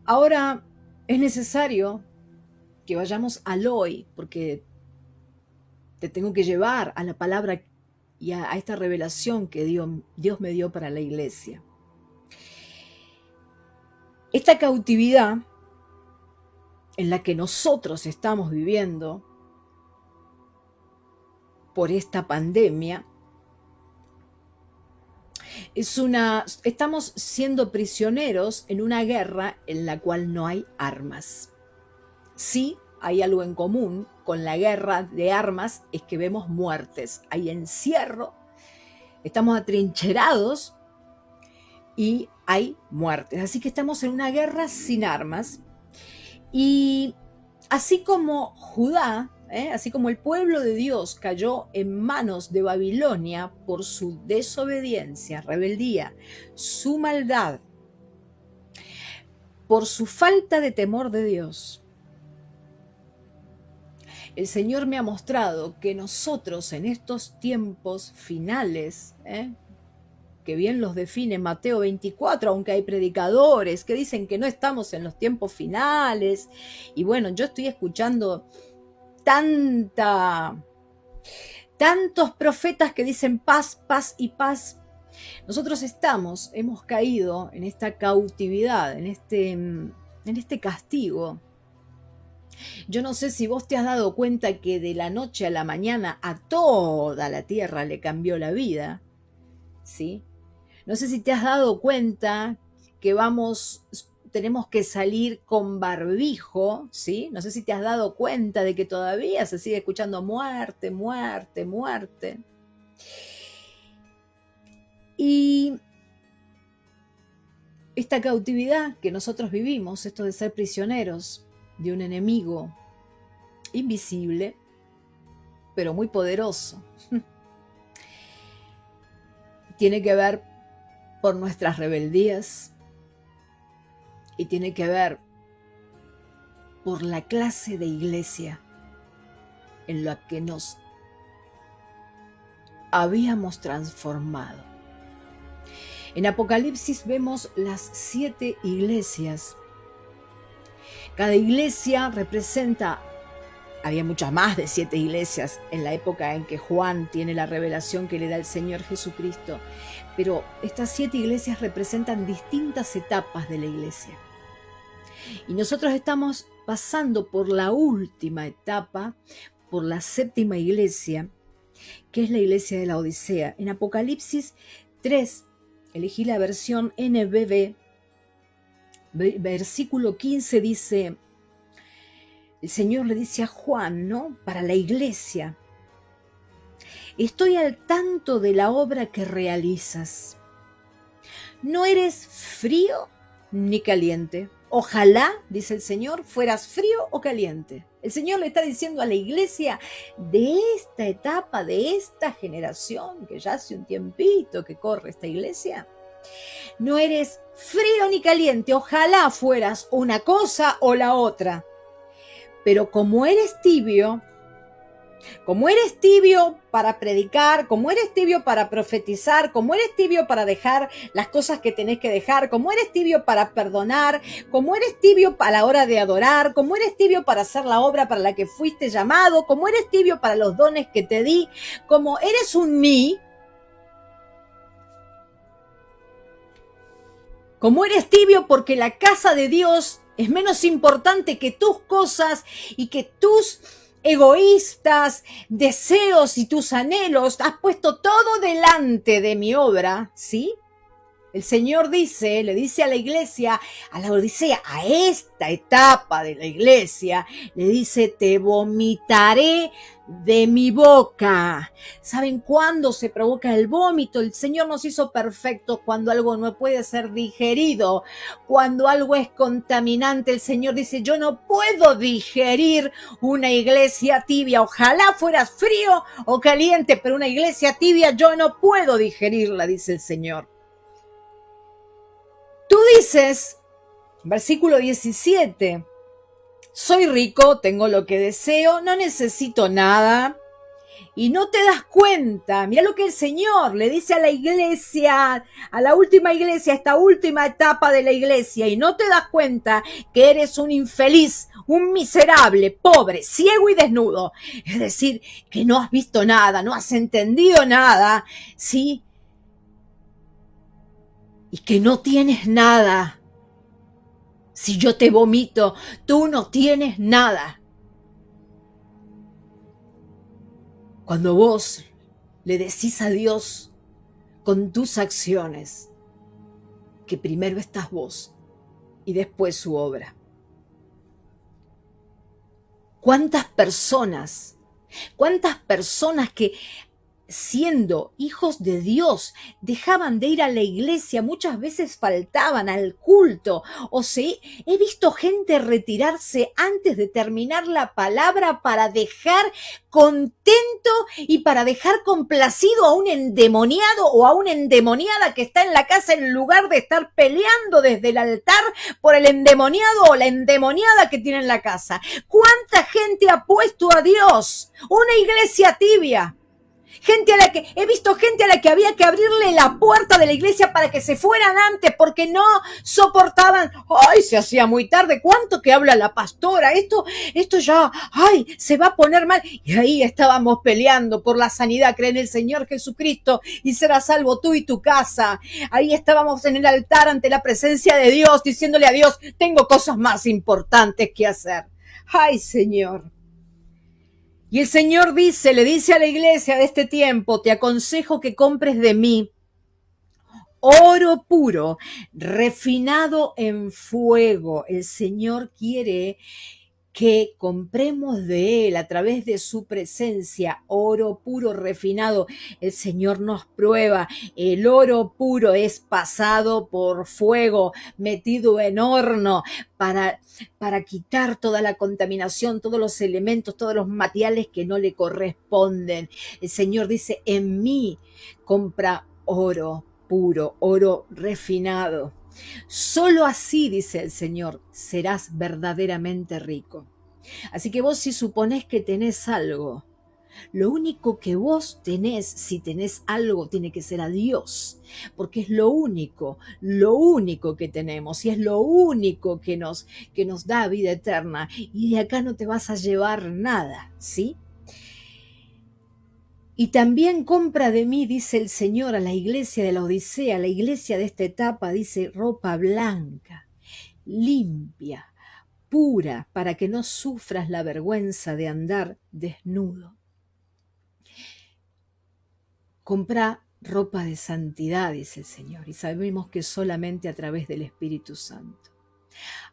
[SPEAKER 1] Ahora es necesario que vayamos al hoy, porque te tengo que llevar a la palabra y a esta revelación que Dios me dio para la iglesia. Esta cautividad en la que nosotros estamos viviendo por esta pandemia, estamos siendo prisioneros en una guerra en la cual no hay armas. Sí, hay algo en común con la guerra de armas, es que vemos muertes, hay encierro, estamos atrincherados y hay muertes. Así que estamos en una guerra sin armas. Y así como Judá, así como el pueblo de Dios cayó en manos de Babilonia por su desobediencia, rebeldía, su maldad, por su falta de temor de Dios, el Señor me ha mostrado que nosotros en estos tiempos finales, que bien los define Mateo 24, aunque hay predicadores que dicen que no estamos en los tiempos finales, y bueno, yo estoy escuchando tantos profetas que dicen paz, paz y paz. Nosotros hemos caído en esta cautividad, en este castigo. Yo no sé si vos te has dado cuenta que de la noche a la mañana a toda la tierra le cambió la vida, ¿sí? No sé si te has dado cuenta que tenemos que salir con barbijo, ¿sí? No sé si te has dado cuenta de que todavía se sigue escuchando muerte, muerte, muerte. Y esta cautividad que nosotros vivimos, esto de ser prisioneros de un enemigo invisible, pero muy poderoso, tiene que ver por nuestras rebeldías, y tiene que ver por la clase de iglesia en la que nos habíamos transformado. En Apocalipsis vemos las 7 iglesias. Cada iglesia representa, había muchas más de 7 iglesias en la época en que Juan tiene la revelación que le da el Señor Jesucristo, pero estas 7 iglesias representan distintas etapas de la iglesia. Y nosotros estamos pasando por la última etapa, por la 7ª iglesia, que es la iglesia de la Odisea. En Apocalipsis 3, elegí la versión NBB, versículo 15 dice, el Señor le dice a Juan, ¿no? Para la iglesia, estoy al tanto de la obra que realizas. No eres frío ni caliente. Ojalá, dice el Señor, fueras frío o caliente. El Señor le está diciendo a la iglesia de esta etapa, de esta generación, que ya hace un tiempito que corre esta iglesia, no eres frío ni caliente, ojalá fueras una cosa o la otra. Pero como eres tibio para predicar, como eres tibio para profetizar, como eres tibio para dejar las cosas que tenés que dejar, como eres tibio para perdonar, como eres tibio a la hora de adorar, como eres tibio para hacer la obra para la que fuiste llamado, como eres tibio para los dones que te di, como eres un mí, como eres tibio porque la casa de Dios es menos importante que tus cosas y que tus egoístas deseos y tus anhelos, has puesto todo delante de mi obra, ¿sí? El Señor dice, le dice a la iglesia, a la Odisea, a esta etapa de la iglesia, le dice, te vomitaré de mi boca. ¿Saben cuándo se provoca el vómito? El Señor nos hizo perfectos cuando algo no puede ser digerido, cuando algo es contaminante. El Señor dice, yo no puedo digerir una iglesia tibia. Ojalá fueras frío o caliente, pero una iglesia tibia yo no puedo digerirla, dice el Señor. Tú dices, versículo 17, soy rico, tengo lo que deseo, no necesito nada. Y no te das cuenta, mira lo que el Señor le dice a la iglesia, a la última iglesia, esta última etapa de la iglesia, y no te das cuenta que eres un infeliz, un miserable, pobre, ciego y desnudo. Es decir, que no has visto nada, no has entendido nada, ¿sí? Y que no tienes nada. Si yo te vomito, tú no tienes nada. Cuando vos le decís a Dios con tus acciones que primero estás vos y después su obra. ¿Cuántas personas que siendo hijos de Dios dejaban de ir a la iglesia, muchas veces faltaban al culto, he visto gente retirarse antes de terminar la palabra para dejar contento y para dejar complacido a un endemoniado o a una endemoniada que está en la casa, en lugar de estar peleando desde el altar por el endemoniado o la endemoniada que tiene en la casa. ¿Cuánta gente ha puesto a Dios? Una iglesia tibia. He visto gente a la que había que abrirle la puerta de la iglesia para que se fueran antes porque no soportaban. ¡Ay, se hacía muy tarde! ¿Cuánto que habla la pastora? Esto ya, ¡ay, se va a poner mal! Y ahí estábamos peleando por la sanidad. Cree en el Señor Jesucristo y serás salvo tú y tu casa. Ahí estábamos en el altar ante la presencia de Dios, diciéndole a Dios, tengo cosas más importantes que hacer. ¡Ay, Señor! Y el Señor le dice a la iglesia de este tiempo, te aconsejo que compres de mí oro puro, refinado en fuego. El Señor quiere que compremos de Él a través de su presencia, oro puro refinado. El Señor nos prueba, el oro puro es pasado por fuego, metido en horno para quitar toda la contaminación, todos los elementos, todos los materiales que no le corresponden. El Señor dice, en mí compra oro puro, oro refinado. Solo así, dice el Señor, serás verdaderamente rico. Así que vos, si suponés que tenés algo, lo único que vos tenés, si tenés algo, tiene que ser a Dios, porque es lo único que tenemos y es lo único que nos da vida eterna, y de acá no te vas a llevar nada, ¿sí? Y también compra de mí, dice el Señor, a la iglesia de la Odisea, a la iglesia de esta etapa, dice, ropa blanca, limpia, pura, para que no sufras la vergüenza de andar desnudo. Compra ropa de santidad, dice el Señor, y sabemos que solamente a través del Espíritu Santo.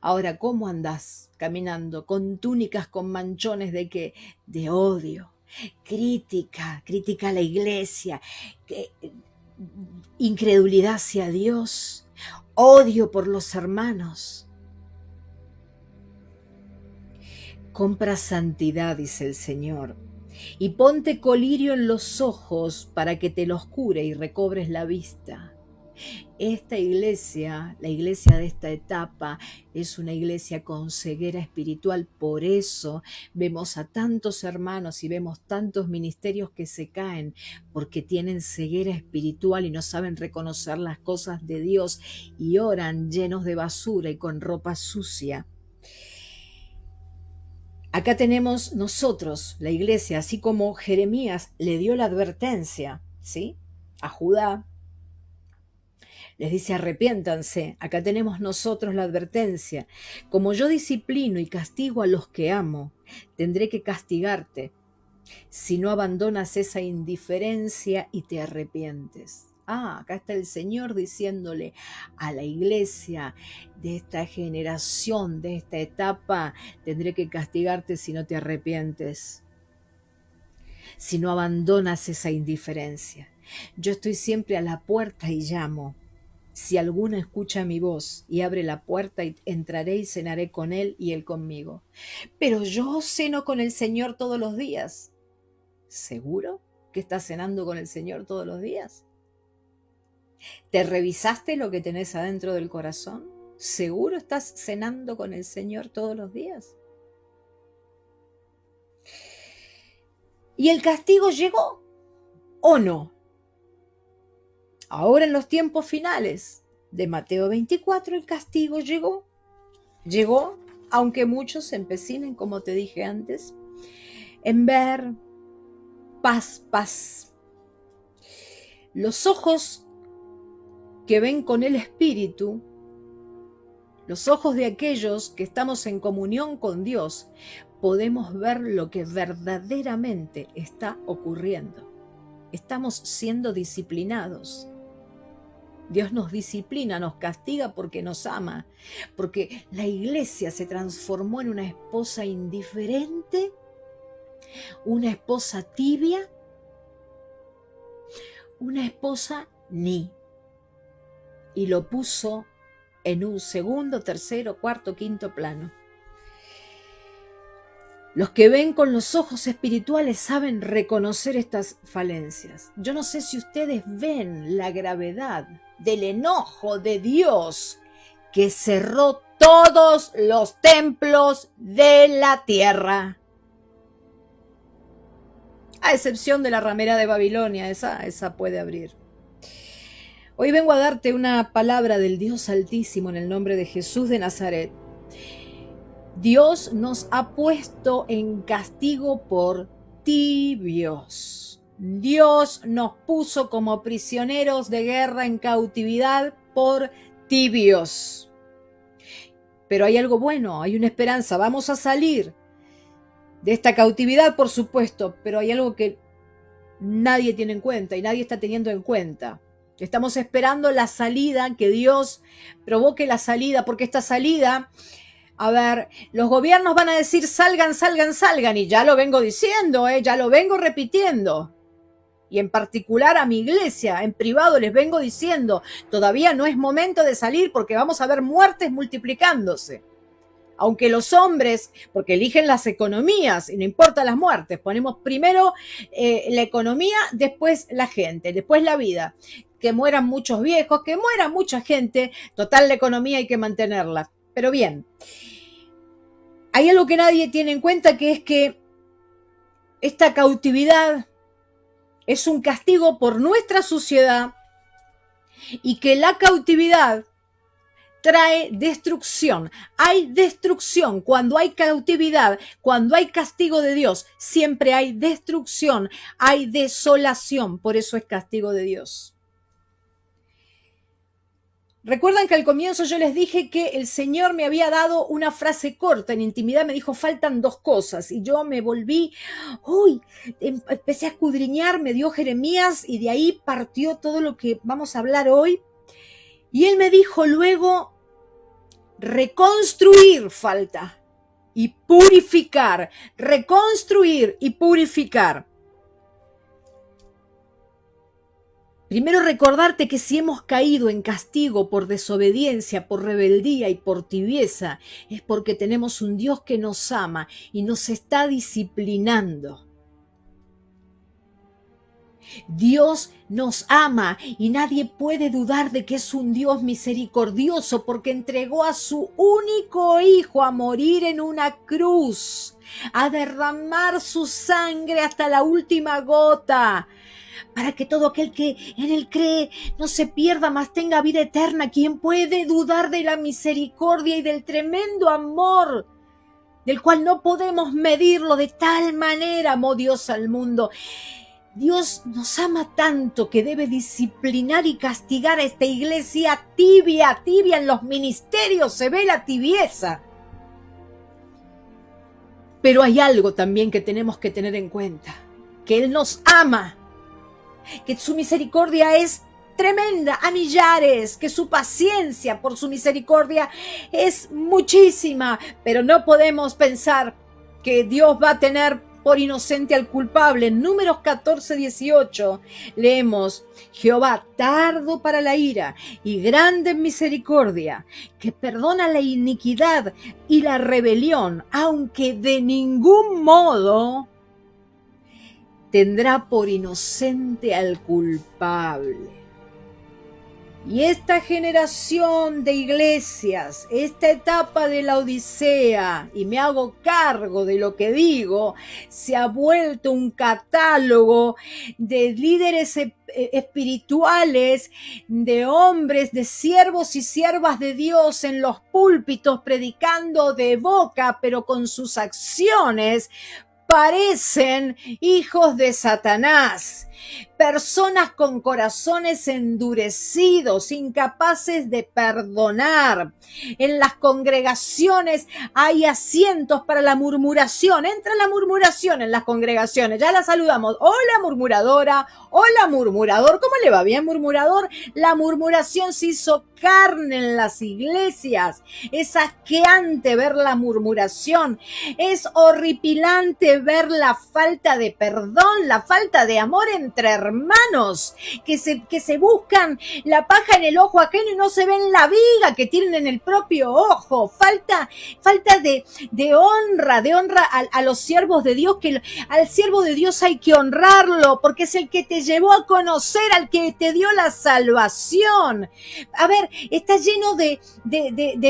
[SPEAKER 1] Ahora, ¿cómo andás caminando? Con túnicas, con manchones de qué? De odio, crítica a la iglesia, incredulidad hacia Dios, odio por los hermanos. Compra santidad, dice el Señor, y ponte colirio en los ojos para que te los cure y recobres la vista. Esta iglesia, la iglesia de esta etapa, es una iglesia con ceguera espiritual. Por eso vemos a tantos hermanos y vemos tantos ministerios que se caen, porque tienen ceguera espiritual y no saben reconocer las cosas de Dios y oran llenos de basura y con ropa sucia. Acá tenemos nosotros, la iglesia, así como Jeremías le dio la advertencia, ¿sí?, a Judá. Les dice, arrepiéntanse. Acá tenemos nosotros la advertencia. Como yo disciplino y castigo a los que amo, tendré que castigarte si no abandonas esa indiferencia y te arrepientes. Acá está el Señor diciéndole a la iglesia de esta generación, de esta etapa, tendré que castigarte si no te arrepientes, si no abandonas esa indiferencia. Yo estoy siempre a la puerta y llamo. Si alguno escucha mi voz y abre la puerta, entraré y cenaré con él y él conmigo. Pero yo ceno con el Señor todos los días. ¿Seguro que estás cenando con el Señor todos los días? ¿Te revisaste lo que tenés adentro del corazón? ¿Seguro estás cenando con el Señor todos los días? ¿Y el castigo llegó o no? Ahora en los tiempos finales de Mateo 24 el castigo llegó, aunque muchos se empecinen, como te dije antes, en ver paz. Los ojos que ven con el Espíritu, los ojos de aquellos que estamos en comunión con Dios, podemos ver lo que verdaderamente está ocurriendo. Estamos siendo disciplinados. Dios nos disciplina, nos castiga porque nos ama, porque la iglesia se transformó en una esposa indiferente, una esposa tibia, una esposa y lo puso en un segundo, tercero, cuarto, quinto plano. Los que ven con los ojos espirituales saben reconocer estas falencias. Yo no sé si ustedes ven la gravedad del enojo de Dios que cerró todos los templos de la tierra. A excepción de la ramera de Babilonia, esa puede abrir. Hoy vengo a darte una palabra del Dios Altísimo en el nombre de Jesús de Nazaret. Dios nos ha puesto en castigo por tibios. Dios nos puso como prisioneros de guerra en cautividad por tibios. Pero hay algo bueno, hay una esperanza. Vamos a salir de esta cautividad, por supuesto, pero hay algo que nadie tiene en cuenta y nadie está teniendo en cuenta. Estamos esperando la salida, que Dios provoque la salida, porque esta salida... A ver, los gobiernos van a decir salgan, y ya lo vengo diciendo, ya lo vengo repitiendo. Y en particular a mi iglesia, en privado les vengo diciendo, todavía no es momento de salir porque vamos a ver muertes multiplicándose. Aunque los hombres, porque eligen las economías y no importa las muertes, ponemos primero la economía, después la gente, después la vida. Que mueran muchos viejos, que muera mucha gente, total la economía hay que mantenerla. Pero bien, hay algo que nadie tiene en cuenta, que es que esta cautividad es un castigo por nuestra sociedad y que la cautividad trae destrucción. Hay destrucción. Cuando hay cautividad, cuando hay castigo de Dios, siempre hay destrucción, hay desolación. Por eso es castigo de Dios. Recuerdan que al comienzo yo les dije que el Señor me había dado una frase corta en intimidad, me dijo faltan 2 cosas y yo me volví, empecé a escudriñar, me dio Jeremías y de ahí partió todo lo que vamos a hablar hoy. Y Él me dijo luego, reconstruir falta y purificar, reconstruir y purificar. Primero recordarte que si hemos caído en castigo por desobediencia, por rebeldía y por tibieza, es porque tenemos un Dios que nos ama y nos está disciplinando. Dios nos ama y nadie puede dudar de que es un Dios misericordioso porque entregó a su único hijo a morir en una cruz, a derramar su sangre hasta la última gota, para que todo aquel que en él cree no se pierda, mas tenga vida eterna. ¿Quién puede dudar de la misericordia y del tremendo amor del cual no podemos medirlo? De tal manera amó Dios al mundo. Dios nos ama tanto que debe disciplinar y castigar a esta iglesia tibia en los ministerios, se ve la tibieza. Pero hay algo también que tenemos que tener en cuenta, que Él nos ama, que su misericordia es tremenda, a millares, que su paciencia por su misericordia es muchísima, pero no podemos pensar que Dios va a tener por inocente al culpable. En Números 14:18 leemos, Jehová tardo para la ira y grande en misericordia, que perdona la iniquidad y la rebelión, aunque de ningún modo tendrá por inocente al culpable. Y esta generación de iglesias, esta etapa de la Odisea, y me hago cargo de lo que digo, se ha vuelto un catálogo de líderes espirituales, de hombres, de siervos y siervas de Dios en los púlpitos, predicando de boca, pero con sus acciones parecen hijos de Satanás. Personas con corazones endurecidos, incapaces de perdonar. En las congregaciones hay asientos para la murmuración. Entra la murmuración en las congregaciones. Ya la saludamos. Hola murmuradora, hola murmurador. ¿Cómo le va? ¿Bien murmurador? La murmuración se hizo carne en las iglesias. Es asqueante ver la murmuración. Es horripilante ver la falta de perdón, la falta de amor entre hermanos, que se buscan la paja en el ojo ajeno y no se ven la viga que tienen en el propio ojo. Falta de honra a los siervos de Dios, que al siervo de Dios hay que honrarlo, porque es el que te llevó a conocer, al que te dio la salvación. A ver, está lleno de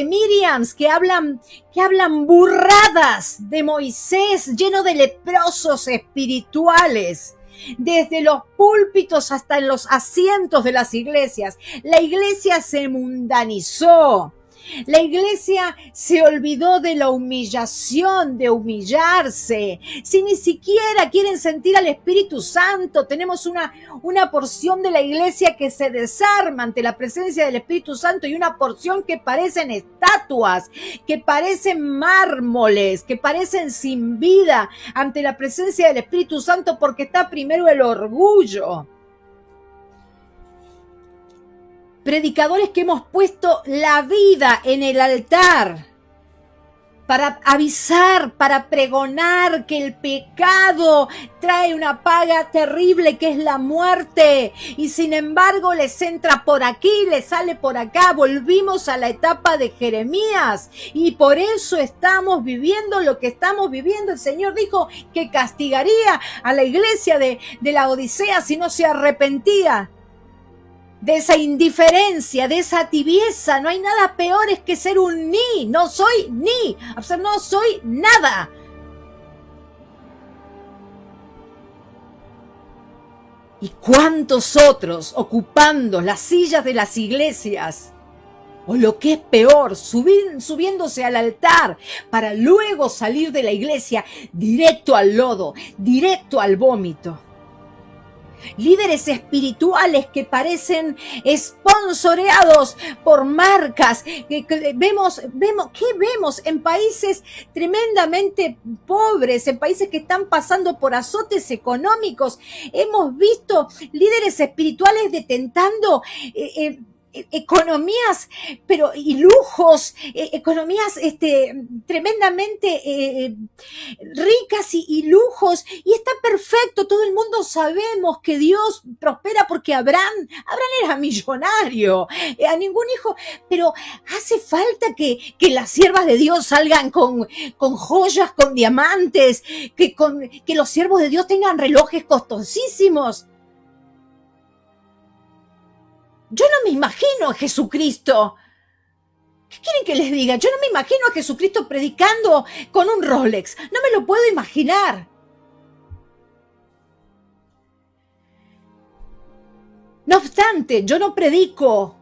[SPEAKER 1] Miriams que hablan burradas de Moisés, lleno de leprosos espirituales. Desde los púlpitos hasta en los asientos de las iglesias. La iglesia se mundanizó. La iglesia se olvidó de la humillación, de humillarse. Si ni siquiera quieren sentir al Espíritu Santo, tenemos una porción de la iglesia que se desarma ante la presencia del Espíritu Santo y una porción que parecen estatuas, que parecen mármoles, que parecen sin vida ante la presencia del Espíritu Santo, porque está primero el orgullo. Predicadores que hemos puesto la vida en el altar para avisar, para pregonar que el pecado trae una paga terrible que es la muerte. Y sin embargo les entra por aquí, les sale por acá. Volvimos a la etapa de Jeremías y por eso estamos viviendo lo que estamos viviendo. El Señor dijo que castigaría a la iglesia de la Odisea si no se arrepentía de esa indiferencia, de esa tibieza. No hay nada peor es que ser un ni. No soy ni, o sea, no soy nada. ¿Y cuántos otros ocupando las sillas de las iglesias? O lo que es peor, subiéndose al altar para luego salir de la iglesia directo al lodo, directo al vómito. Líderes espirituales que parecen sponsoreados por marcas. ¿Qué vemos en países tremendamente pobres, en países que están pasando por azotes económicos? Hemos visto líderes espirituales detentando economías, pero y lujos, economías tremendamente ricas y lujos, y está perfecto. Todo el mundo sabemos que Dios prospera porque Abraham era millonario, a ningún hijo, pero hace falta que las siervas de Dios salgan con joyas, con diamantes, que los siervos de Dios tengan relojes costosísimos. Yo no me imagino a Jesucristo. ¿Qué quieren que les diga? Yo no me imagino a Jesucristo predicando con un Rolex. No me lo puedo imaginar. No obstante, yo no predico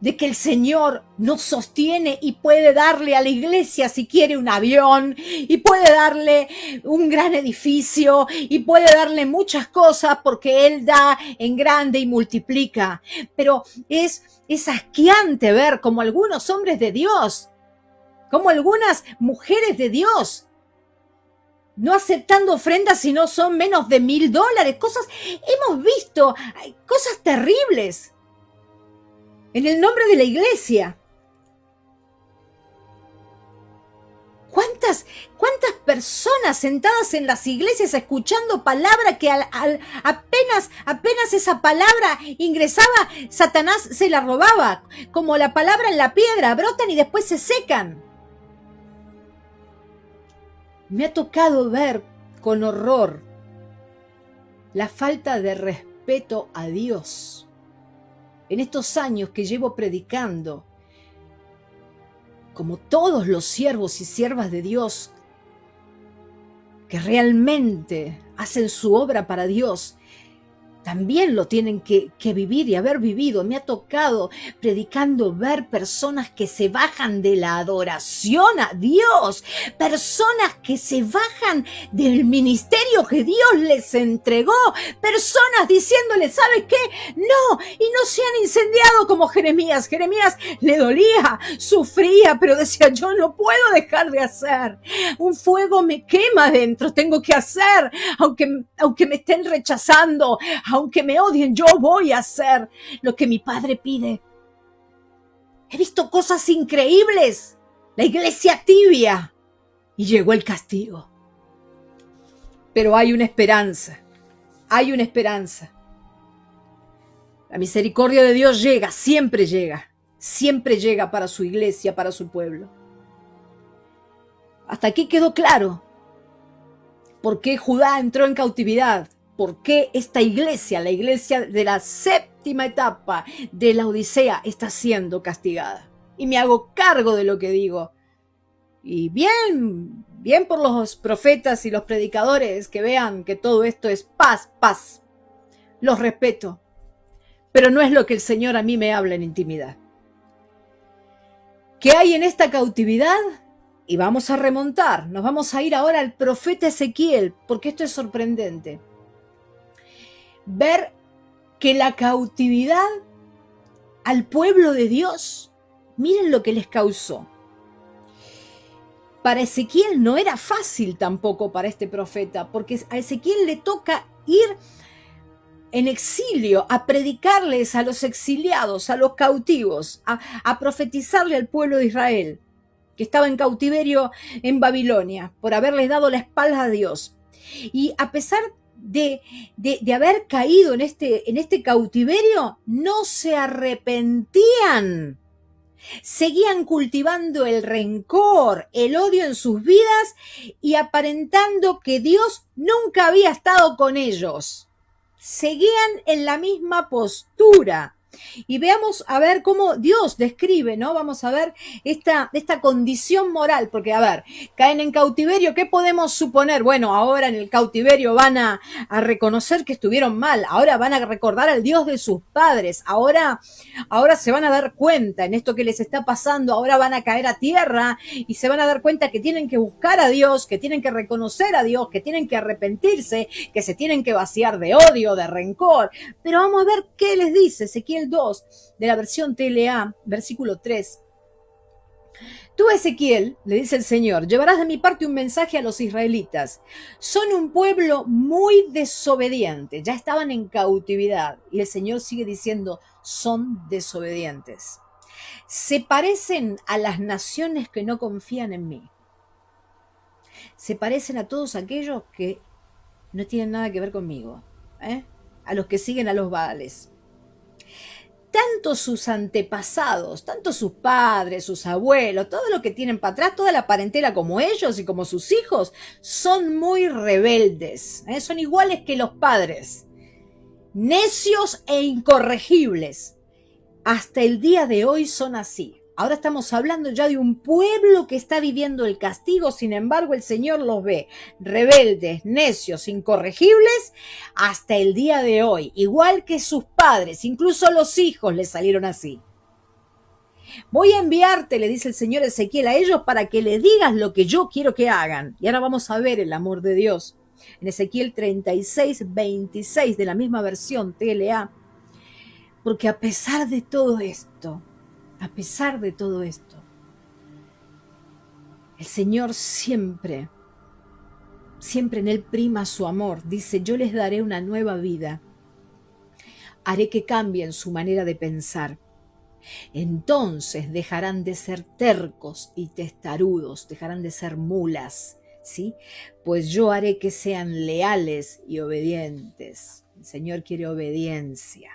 [SPEAKER 1] de que el Señor nos sostiene y puede darle a la iglesia, si quiere, un avión, y puede darle un gran edificio, y puede darle muchas cosas porque Él da en grande y multiplica. Pero es asqueante ver como algunos hombres de Dios, como algunas mujeres de Dios, no aceptando ofrendas si no son menos de $1,000. Hemos visto cosas terribles en el nombre de la iglesia. ¿Cuántas personas sentadas en las iglesias escuchando palabra que apenas esa palabra ingresaba, Satanás se la robaba? Como la palabra en la piedra, brotan y después se secan. Me ha tocado ver con horror la falta de respeto a Dios en estos años que llevo predicando, como todos los siervos y siervas de Dios que realmente hacen su obra para Dios, también lo tienen que vivir y haber vivido. Me ha tocado predicando ver personas que se bajan de la adoración a Dios, personas que se bajan del ministerio que Dios les entregó, personas diciéndole, ¿sabes qué? No, y no se han incendiado como Jeremías. Jeremías le dolía, sufría, pero decía, yo no puedo dejar de hacer. Un fuego me quema dentro, tengo que hacer, aunque me estén rechazando, aunque me odien, yo voy a hacer lo que mi Padre pide. He visto cosas increíbles. La iglesia tibia. Y llegó el castigo. Pero hay una esperanza. Hay una esperanza. La misericordia de Dios llega. Siempre llega para su iglesia, para su pueblo. Hasta aquí quedó claro por qué Judá entró en cautividad. ¿Por qué esta iglesia, la iglesia de la séptima etapa de la Odisea, está siendo castigada? Y me hago cargo de lo que digo. Y bien por los profetas y los predicadores que vean que todo esto es paz. Los respeto. Pero no es lo que el Señor a mí me habla en intimidad. ¿Qué hay en esta cautividad? Y vamos a remontar. Nos vamos a ir ahora al profeta Ezequiel, porque esto es sorprendente. Ver que la cautividad al pueblo de Dios, miren lo que les causó. Para Ezequiel no era fácil tampoco para este profeta, porque a Ezequiel le toca ir en exilio a predicarles a los exiliados, a los cautivos, a profetizarle al pueblo de Israel. que estaba en cautiverio en Babilonia por haberles dado la espalda a Dios. Y a pesar de haber caído en este cautiverio, no se arrepentían. Seguían cultivando el rencor, el odio en sus vidas y aparentando que Dios nunca había estado con ellos. Seguían en la misma postura. Y veamos a ver cómo Dios describe, ¿no? Vamos a ver esta condición moral, porque a ver, caen en cautiverio, ¿qué podemos suponer? Bueno, ahora en el cautiverio van a reconocer que estuvieron mal, ahora van a recordar al Dios de sus padres, ahora se van a dar cuenta en esto que les está pasando, ahora van a caer a tierra y se van a dar cuenta que tienen que buscar a Dios, que tienen que reconocer a Dios, que tienen que arrepentirse, que se tienen que vaciar de odio, de rencor. Pero vamos a ver qué les dice Ezequiel 2 de la versión TLA, versículo 3. Tú, Ezequiel, le dice el Señor, llevarás de mi parte un mensaje a los israelitas. Son un pueblo muy desobediente, ya estaban en cautividad. Y el Señor sigue diciendo, son desobedientes. Se parecen a las naciones que no confían en mí. Se parecen a todos aquellos que no tienen nada que ver conmigo, a los que siguen a los Baales. Tanto sus antepasados, tanto sus padres, sus abuelos, todo lo que tienen para atrás, toda la parentela como ellos y como sus hijos, son muy rebeldes, son iguales que los padres, necios e incorregibles. Hasta el día de hoy son así. Ahora estamos hablando ya de un pueblo que está viviendo el castigo, sin embargo el Señor los ve rebeldes, necios, incorregibles, hasta el día de hoy, igual que sus padres, incluso los hijos les salieron así. Voy a enviarte, le dice el Señor Ezequiel a ellos, para que le digas lo que yo quiero que hagan. Y ahora vamos a ver el amor de Dios. En Ezequiel 36, 26 de la misma versión TLA. Porque a pesar de todo esto, el Señor siempre en Él prima su amor. Dice, yo les daré una nueva vida. Haré que cambien su manera de pensar. Entonces dejarán de ser tercos y testarudos, dejarán de ser mulas, ¿sí? Pues yo haré que sean leales y obedientes. El Señor quiere obediencia.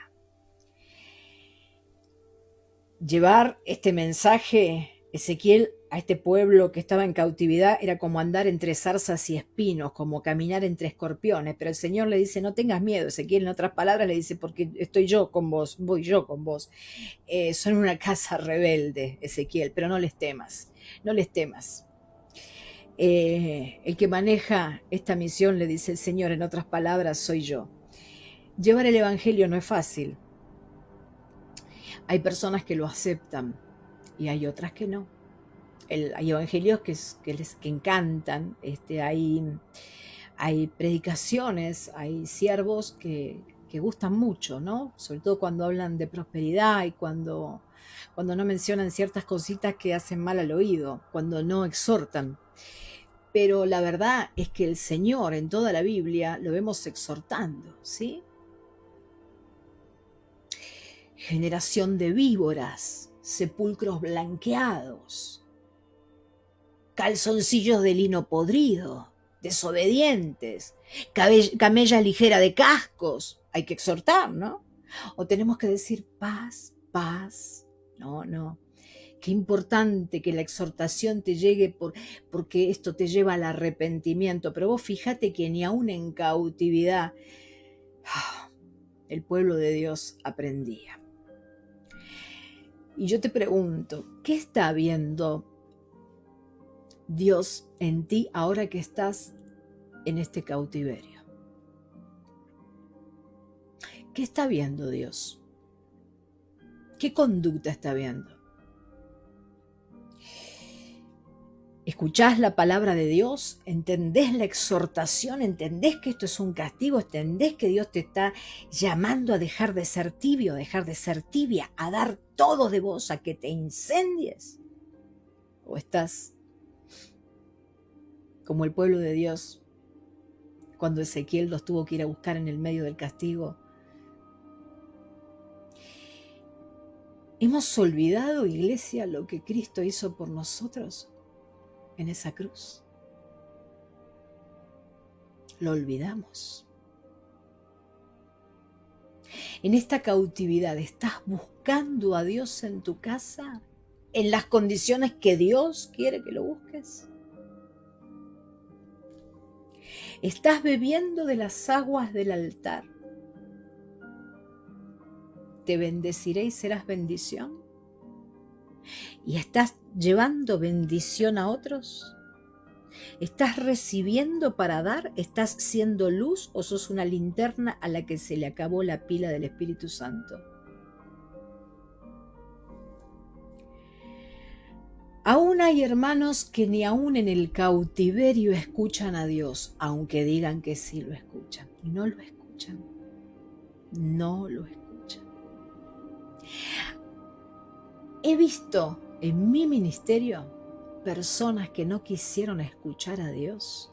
[SPEAKER 1] Llevar este mensaje, Ezequiel, a este pueblo que estaba en cautividad era como andar entre zarzas y espinos, como caminar entre escorpiones, pero el Señor le dice, no tengas miedo, Ezequiel, en otras palabras le dice, porque estoy yo con vos, voy yo con vos. Son una casa rebelde, Ezequiel, pero no les temas, no les temas. El que maneja esta misión, le dice el Señor, en otras palabras, soy yo. Llevar el evangelio no es fácil. Hay personas que lo aceptan y hay otras que no. Hay evangelios que encantan, hay predicaciones, hay siervos que gustan mucho, ¿no? Sobre todo cuando hablan de prosperidad y cuando no mencionan ciertas cositas que hacen mal al oído, cuando no exhortan. Pero la verdad es que el Señor en toda la Biblia lo vemos exhortando, ¿sí? Generación de víboras, sepulcros blanqueados, calzoncillos de lino podrido, desobedientes, camella ligera de cascos. Hay que exhortar, ¿no? O tenemos que decir paz, paz. No. Qué importante que la exhortación te llegue porque esto te lleva al arrepentimiento. Pero vos fíjate que ni aún en cautividad el pueblo de Dios aprendía. Y yo te pregunto, ¿qué está viendo Dios en ti ahora que estás en este cautiverio? ¿Qué está viendo Dios? ¿Qué conducta está viendo? ¿Escuchás la palabra de Dios? ¿Entendés la exhortación? ¿Entendés que esto es un castigo? ¿Entendés que Dios te está llamando a dejar de ser tibio, a dejar de ser tibia, a dar todo de vos, a que te incendies? ¿O estás como el pueblo de Dios cuando Ezequiel los tuvo que ir a buscar en el medio del castigo? ¿Hemos olvidado, iglesia, lo que Cristo hizo por nosotros en esa cruz? Lo olvidamos. En esta cautividad, ¿estás buscando a Dios en tu casa? ¿En las condiciones que Dios quiere que lo busques? ¿Estás bebiendo de las aguas del altar? ¿Te bendeciré y serás bendición? ¿Y estás llevando bendición a otros? ¿Estás recibiendo para dar? ¿Estás siendo luz o sos una linterna a la que se le acabó la pila del Espíritu Santo? Aún hay hermanos que ni aún en el cautiverio escuchan a Dios, aunque digan que sí lo escuchan. Y no lo escuchan. No lo escuchan. He visto en mi ministerio personas que no quisieron escuchar a Dios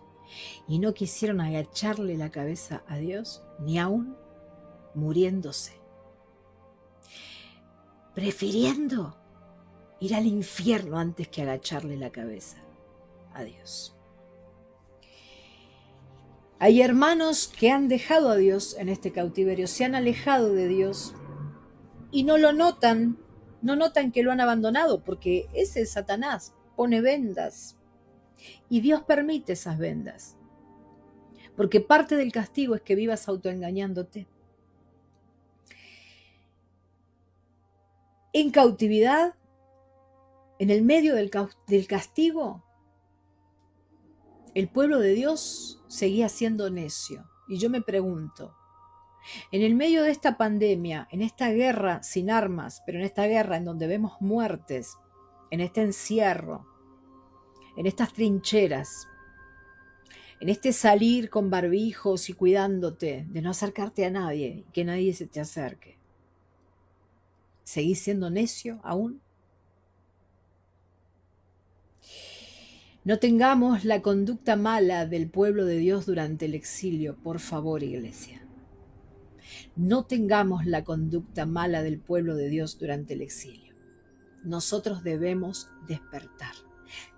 [SPEAKER 1] y no quisieron agacharle la cabeza a Dios, ni aún muriéndose, prefiriendo ir al infierno antes que agacharle la cabeza a Dios. Hay hermanos que han dejado a Dios en este cautiverio, se han alejado de Dios y no lo notan, no notan que lo han abandonado, porque ese es Satanás, pone vendas y Dios permite esas vendas, porque parte del castigo es que vivas autoengañándote. En cautividad, en el medio del castigo, el pueblo de Dios seguía siendo necio. Y yo me pregunto, en el medio de esta pandemia, en esta guerra sin armas, pero en esta guerra en donde vemos muertes, en este encierro, en estas trincheras, en este salir con barbijos y cuidándote de no acercarte a nadie, que nadie se te acerque, ¿seguís siendo necio aún? No tengamos la conducta mala del pueblo de Dios durante el exilio, por favor, iglesia. No tengamos la conducta mala del pueblo de Dios durante el exilio. Nosotros debemos despertar.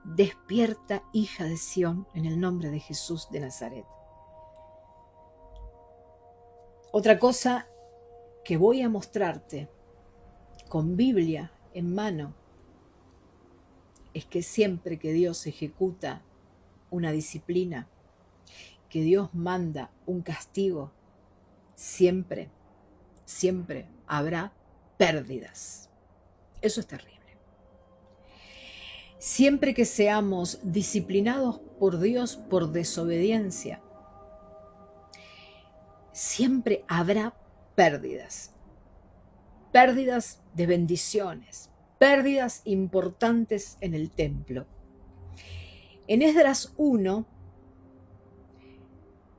[SPEAKER 1] Despierta, hija de Sión, en el nombre de Jesús de Nazaret. Otra cosa que voy a mostrarte con Biblia en mano es que siempre que Dios ejecuta una disciplina, que Dios manda un castigo, siempre habrá pérdidas. Eso es terrible. Siempre que seamos disciplinados por Dios por desobediencia, siempre habrá pérdidas. Pérdidas de bendiciones, pérdidas importantes en el templo. En Esdras 1,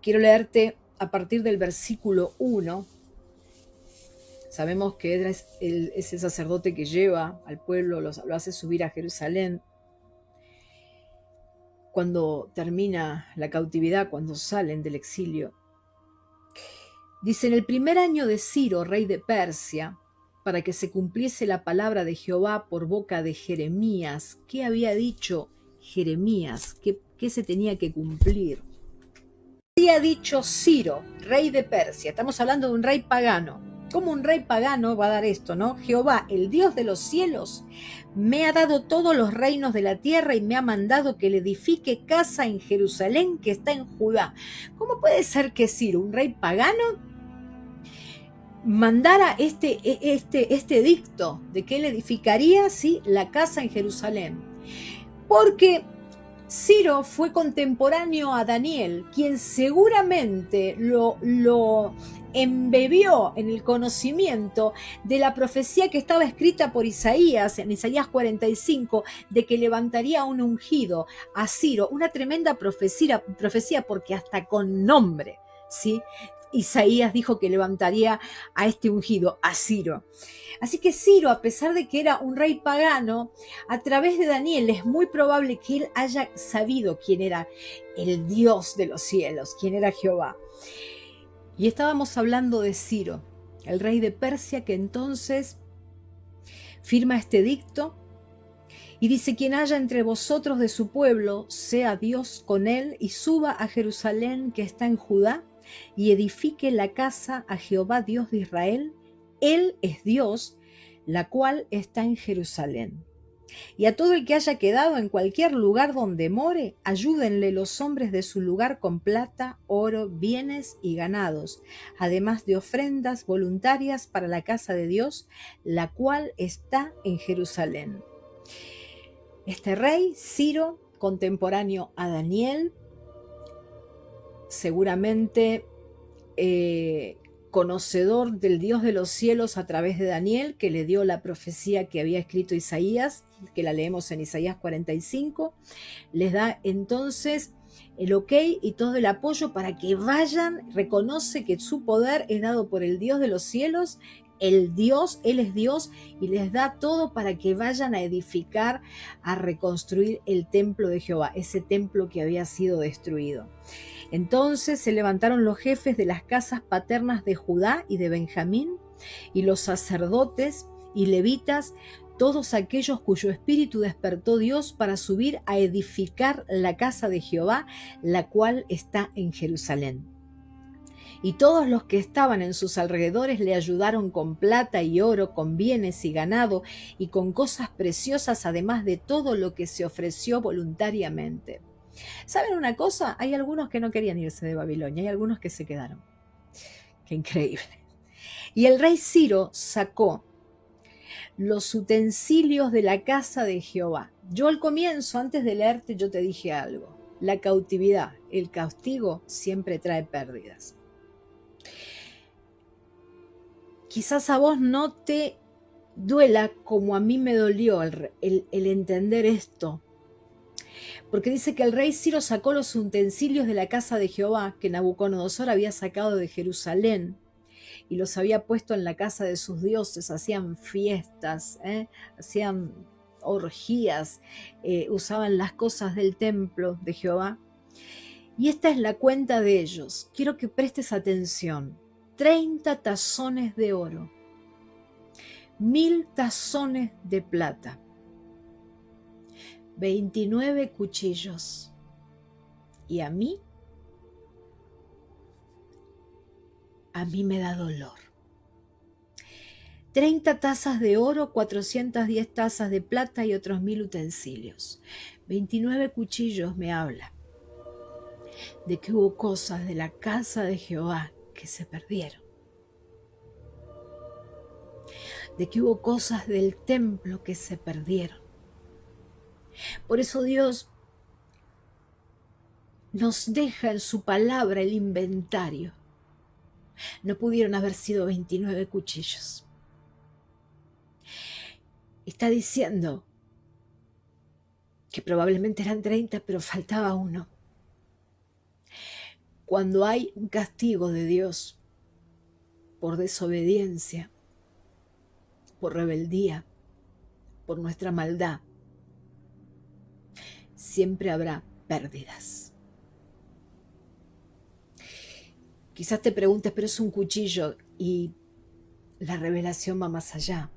[SPEAKER 1] quiero leerte a partir del versículo 1. Sabemos que Esdras es el sacerdote que lleva al pueblo, lo hace subir a Jerusalén. Cuando termina la cautividad, cuando salen del exilio, dice: en el primer año de Ciro, rey de Persia, para que se cumpliese la palabra de Jehová por boca de Jeremías. ¿Qué había dicho Jeremías? ¿Qué se tenía que cumplir? Había dicho Ciro, rey de Persia. Estamos hablando de un rey pagano. ¿Cómo un rey pagano va a dar esto, no? Jehová, el Dios de los cielos, me ha dado todos los reinos de la tierra y me ha mandado que le edifique casa en Jerusalén que está en Judá. ¿Cómo puede ser que Ciro, un rey pagano, mandara este edicto de que él edificaría, ¿sí?, la casa en Jerusalén? Porque Ciro fue contemporáneo a Daniel, quien seguramente lo embebió en el conocimiento de la profecía que estaba escrita por Isaías, en Isaías 45, de que levantaría un ungido a Ciro. Una tremenda profecía porque hasta con nombre, ¿sí?, Isaías dijo que levantaría a este ungido, a Ciro. Así que Ciro, a pesar de que era un rey pagano, a través de Daniel es muy probable que él haya sabido quién era el Dios de los cielos, quién era Jehová. Y estábamos hablando de Ciro, el rey de Persia, que entonces firma este edicto y dice: quien haya entre vosotros de su pueblo, sea Dios con él, y suba a Jerusalén que está en Judá, y edifique la casa a Jehová Dios de Israel. Él es Dios, la cual está en Jerusalén. Y a todo el que haya quedado en cualquier lugar donde more, ayúdenle los hombres de su lugar con plata, oro, bienes y ganados, además de ofrendas voluntarias para la casa de Dios, la cual está en Jerusalén. Este rey, Ciro, contemporáneo a Daniel, seguramente conocedor del Dios de los cielos a través de Daniel, que le dio la profecía que había escrito Isaías, que la leemos en Isaías 45, les da entonces el ok y todo el apoyo para que vayan. Reconoce que su poder es dado por el Dios de los cielos, el Dios, Él es Dios, y les da todo para que vayan a edificar, a reconstruir el templo de Jehová, ese templo que había sido destruido. Entonces se levantaron los jefes de las casas paternas de Judá y de Benjamín, y los sacerdotes y levitas, todos aquellos cuyo espíritu despertó Dios para subir a edificar la casa de Jehová, la cual está en Jerusalén. Y todos los que estaban en sus alrededores le ayudaron con plata y oro, con bienes y ganado, y con cosas preciosas, además de todo lo que se ofreció voluntariamente. ¿Saben una cosa? Hay algunos que no querían irse de Babilonia, hay algunos que se quedaron. Qué increíble. Y el rey Ciro sacó los utensilios de la casa de Jehová. Yo al comienzo, antes de leerte, yo te dije algo. La cautividad, el castigo siempre trae pérdidas. Quizás a vos no te duela como a mí me dolió el entender esto. Porque dice que el rey Ciro sacó los utensilios de la casa de Jehová que Nabucodonosor había sacado de Jerusalén y los había puesto en la casa de sus dioses. Hacían fiestas, hacían orgías, usaban las cosas del templo de Jehová. Y esta es la cuenta de ellos. Quiero que prestes atención. 30 tazones de oro, 1000 tazones de plata, 29 cuchillos. Y a mí me da dolor. 30 tazas de oro, 410 tazas de plata y otros 1000 utensilios. 29 cuchillos me habla de que hubo cosas de la casa de Jehová que se perdieron. De que hubo cosas del templo que se perdieron. Por eso Dios nos deja en su palabra el inventario. No pudieron haber sido 29 cuchillos. Está diciendo que probablemente eran 30, pero faltaba uno. Cuando hay un castigo de Dios por desobediencia, por rebeldía, por nuestra maldad, siempre habrá pérdidas. Quizás te preguntes, pero es un cuchillo, y la revelación va más allá.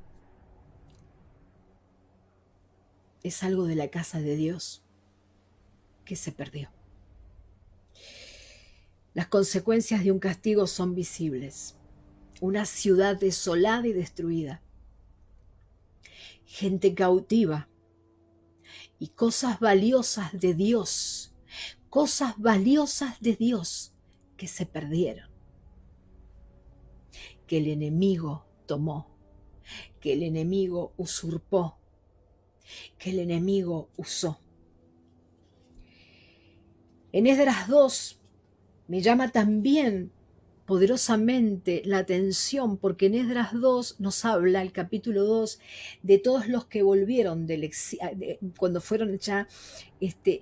[SPEAKER 1] Es algo de la casa de Dios que se perdió. Las consecuencias de un castigo son visibles. Una ciudad desolada y destruida. Gente cautiva. Y cosas valiosas de Dios. Cosas valiosas de Dios que se perdieron. Que el enemigo tomó. Que el enemigo usurpó. Que el enemigo usó. En Esdras 2 me llama también poderosamente la atención, porque en Esdras 2 nos habla, el capítulo 2, de todos los que volvieron cuando fueron ya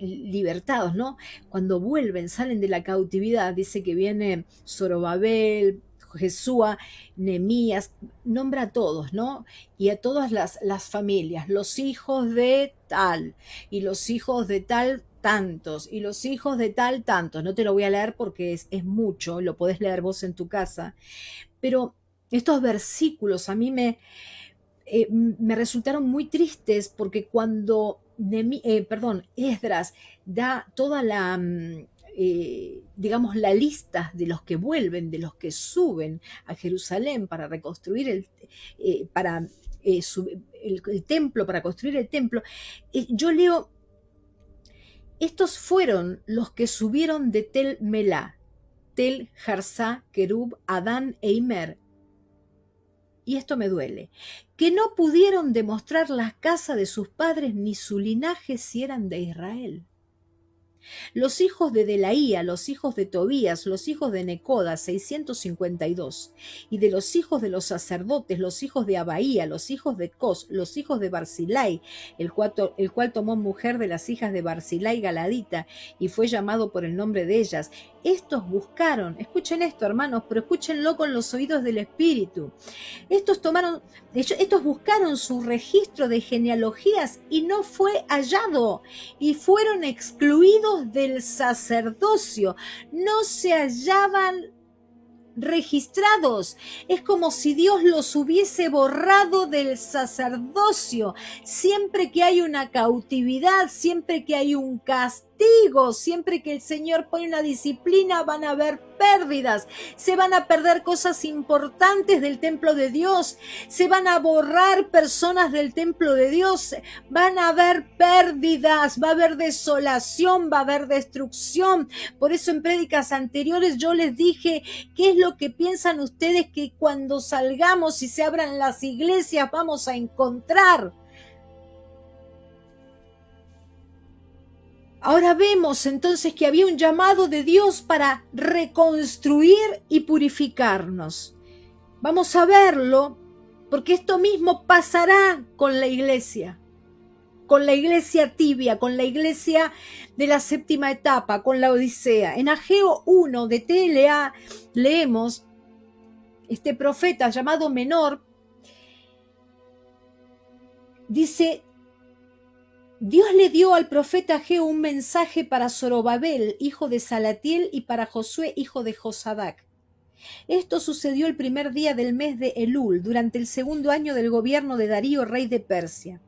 [SPEAKER 1] libertados, ¿no? Cuando vuelven, salen de la cautividad, dice que viene Zorobabel, Jesúa, Nehemías, nombra a todos, ¿no? Y a todas las familias, los hijos de tal, y los hijos de tal tantos, y los hijos de tal tantos. No te lo voy a leer porque es mucho, lo podés leer vos en tu casa. Pero estos versículos a mí me resultaron muy tristes porque cuando Esdras da toda la, digamos, la lista de los que vuelven, de los que suben a Jerusalén para reconstruir el templo, para construir el templo, yo leo, estos fueron los que subieron de Tel Melá, Tel Jarsá, Kerub, Adán e Imer. Y esto me duele, que no pudieron demostrar la casa de sus padres ni su linaje si eran de Israel. Los hijos de Delaía, los hijos de Tobías, los hijos de Necoda, 652, y de los hijos de los sacerdotes, los hijos de Abaía, los hijos de Cos, los hijos de Barzilai, el cual tomó mujer de las hijas de Barzilai Galadita, y fue llamado por el nombre de ellas. Estos buscaron, escuchen esto hermanos, pero escúchenlo con los oídos del Espíritu. Estos buscaron su registro de genealogías y no fue hallado, y fueron excluidos del sacerdocio. No se hallaban registrados. Es como si Dios los hubiese borrado del sacerdocio. Siempre que hay una cautividad, siempre que hay un castigo, siempre que el Señor pone una disciplina, van a haber pérdidas. Se van a perder cosas importantes del templo de Dios. Se van a borrar personas del templo de Dios. Van a haber pérdidas, va a haber desolación, va a haber destrucción. Por eso en prédicas anteriores yo les dije, ¿qué es lo que piensan ustedes que cuando salgamos y se abran las iglesias vamos a encontrar? Ahora vemos entonces que había un llamado de Dios para reconstruir y purificarnos. Vamos a verlo, porque esto mismo pasará con la iglesia tibia, con la iglesia de la séptima etapa, con la Odisea. En Ageo 1 de TLA leemos, este profeta llamado Menor dice, Dios le dio al profeta Ageo un mensaje para Zorobabel, hijo de Salatiel, y para Josué, hijo de Josadac. Esto sucedió el primer día del mes de Elul, durante el segundo año del gobierno de Darío, rey de Persia.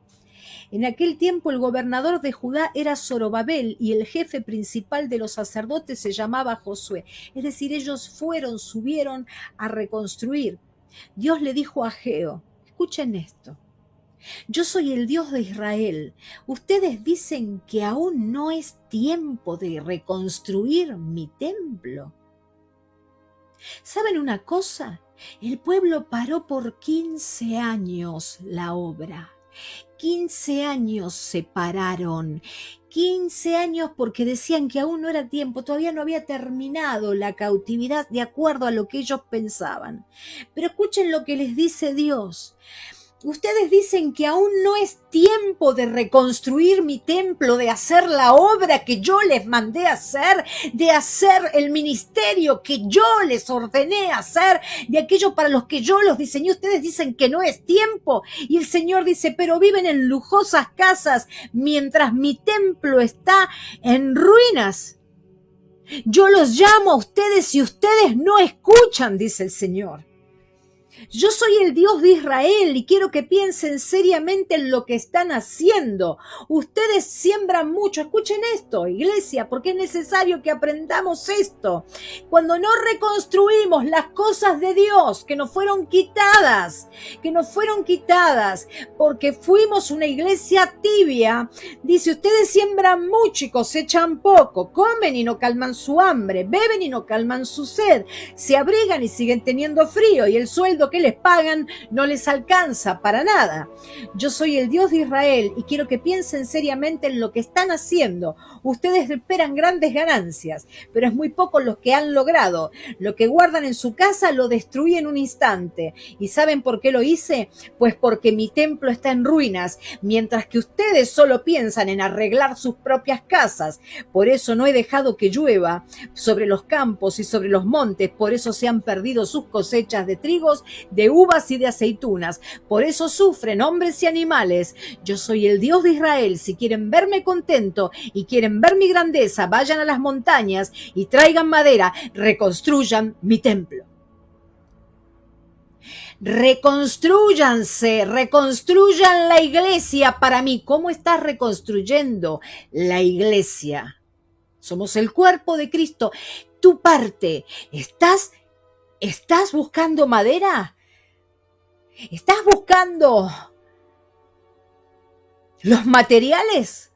[SPEAKER 1] En aquel tiempo el gobernador de Judá era Zorobabel y el jefe principal de los sacerdotes se llamaba Josué. Es decir, ellos subieron a reconstruir. Dios le dijo a Ageo, escuchen esto, yo soy el Dios de Israel. Ustedes dicen que aún no es tiempo de reconstruir mi templo. ¿Saben una cosa? El pueblo paró por 15 años la obra. 15 años se pararon, 15 años porque decían que aún no era tiempo, todavía no había terminado la cautividad de acuerdo a lo que ellos pensaban. Pero escuchen lo que les dice Dios. Ustedes dicen que aún no es tiempo de reconstruir mi templo, de hacer la obra que yo les mandé hacer, de hacer el ministerio que yo les ordené hacer, de aquello para los que yo los diseñé. Ustedes dicen que no es tiempo. Y el Señor dice, pero viven en lujosas casas mientras mi templo está en ruinas. Yo los llamo a ustedes y ustedes no escuchan, dice el Señor. Yo soy el Dios de Israel y quiero que piensen seriamente en lo que están haciendo. Ustedes siembran mucho. Escuchen esto, iglesia, porque es necesario que aprendamos esto. Cuando no reconstruimos las cosas de Dios que nos fueron quitadas, porque fuimos una iglesia tibia, dice, ustedes siembran mucho y cosechan poco, comen y no calman su hambre, beben y no calman su sed, se abrigan y siguen teniendo frío y el sueldo que les pagan no les alcanza para nada. Yo soy el Dios de Israel y quiero que piensen seriamente en lo que están haciendo. Ustedes esperan grandes ganancias, pero es muy poco lo que han logrado. Lo que guardan en su casa lo destruí en un instante. ¿Y saben por qué lo hice? Pues porque mi templo está en ruinas, mientras que ustedes solo piensan en arreglar sus propias casas. Por eso no he dejado que llueva sobre los campos y sobre los montes, por eso se han perdido sus cosechas de trigos, de uvas y de aceitunas. Por eso sufren hombres y animales. Yo soy el Dios de Israel. Si quieren verme contento y quieren ver mi grandeza, vayan a las montañas y traigan madera, reconstruyan mi templo. Reconstrúyanse, reconstruyan la iglesia para mí. ¿Cómo estás reconstruyendo la iglesia? Somos el cuerpo de Cristo. Tu parte, ¿estás buscando madera? ¿Estás buscando los materiales?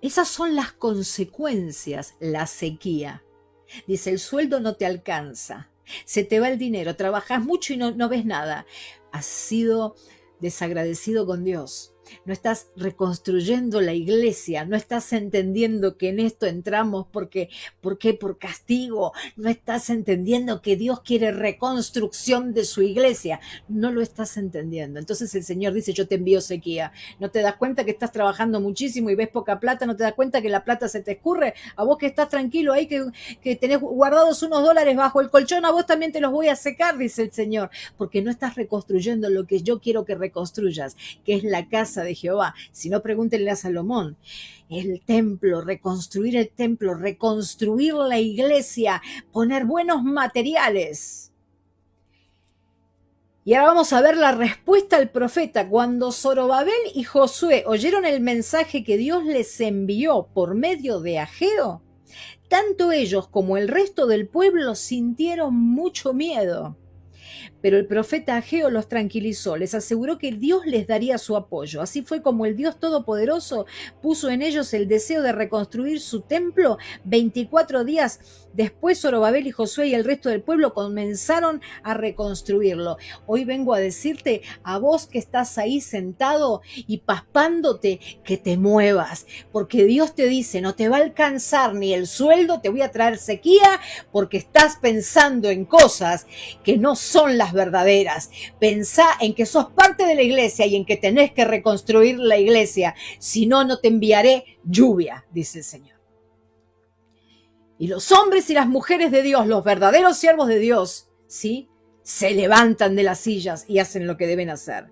[SPEAKER 1] Esas son las consecuencias, la sequía. Dice, el sueldo no te alcanza, se te va el dinero, trabajas mucho y no ves nada. Has sido desagradecido con Dios. No estás reconstruyendo la iglesia, no estás entendiendo que en esto entramos ¿por qué? Por castigo. No estás entendiendo que Dios quiere reconstrucción de su iglesia. No lo estás entendiendo. Entonces el Señor dice, yo te envío sequía. ¿No te das cuenta que estás trabajando muchísimo y ves poca plata? ¿No te das cuenta que la plata se te escurre? A vos que estás tranquilo ahí, que tenés guardados unos dólares bajo el colchón, a vos también te los voy a secar, dice el Señor, porque no estás reconstruyendo lo que yo quiero que reconstruyas, que es la casa de Jehová. Si no, pregúntenle a Salomón. El templo, reconstruir el templo, reconstruir la iglesia, poner buenos materiales. Y ahora vamos a ver la respuesta al profeta. Cuando Zorobabel y Josué oyeron el mensaje que Dios les envió por medio de Ageo, tanto ellos como el resto del pueblo sintieron mucho miedo. Pero el profeta Ageo los tranquilizó, les aseguró que Dios les daría su apoyo. Así fue como el Dios Todopoderoso puso en ellos el deseo de reconstruir su templo. 24 días después, Zorobabel y Josué y el resto del pueblo comenzaron a reconstruirlo. Hoy vengo a decirte, a vos que estás ahí sentado y paspándote, que te muevas, porque Dios te dice, no te va a alcanzar ni el sueldo, te voy a traer sequía, porque estás pensando en cosas que no son las verdaderas. Pensá en que sos parte de la iglesia y en que tenés que reconstruir la iglesia, si no, no te enviaré lluvia, dice el Señor. Y los hombres y las mujeres de Dios, los verdaderos siervos de Dios, ¿sí?, se levantan de las sillas y hacen lo que deben hacer.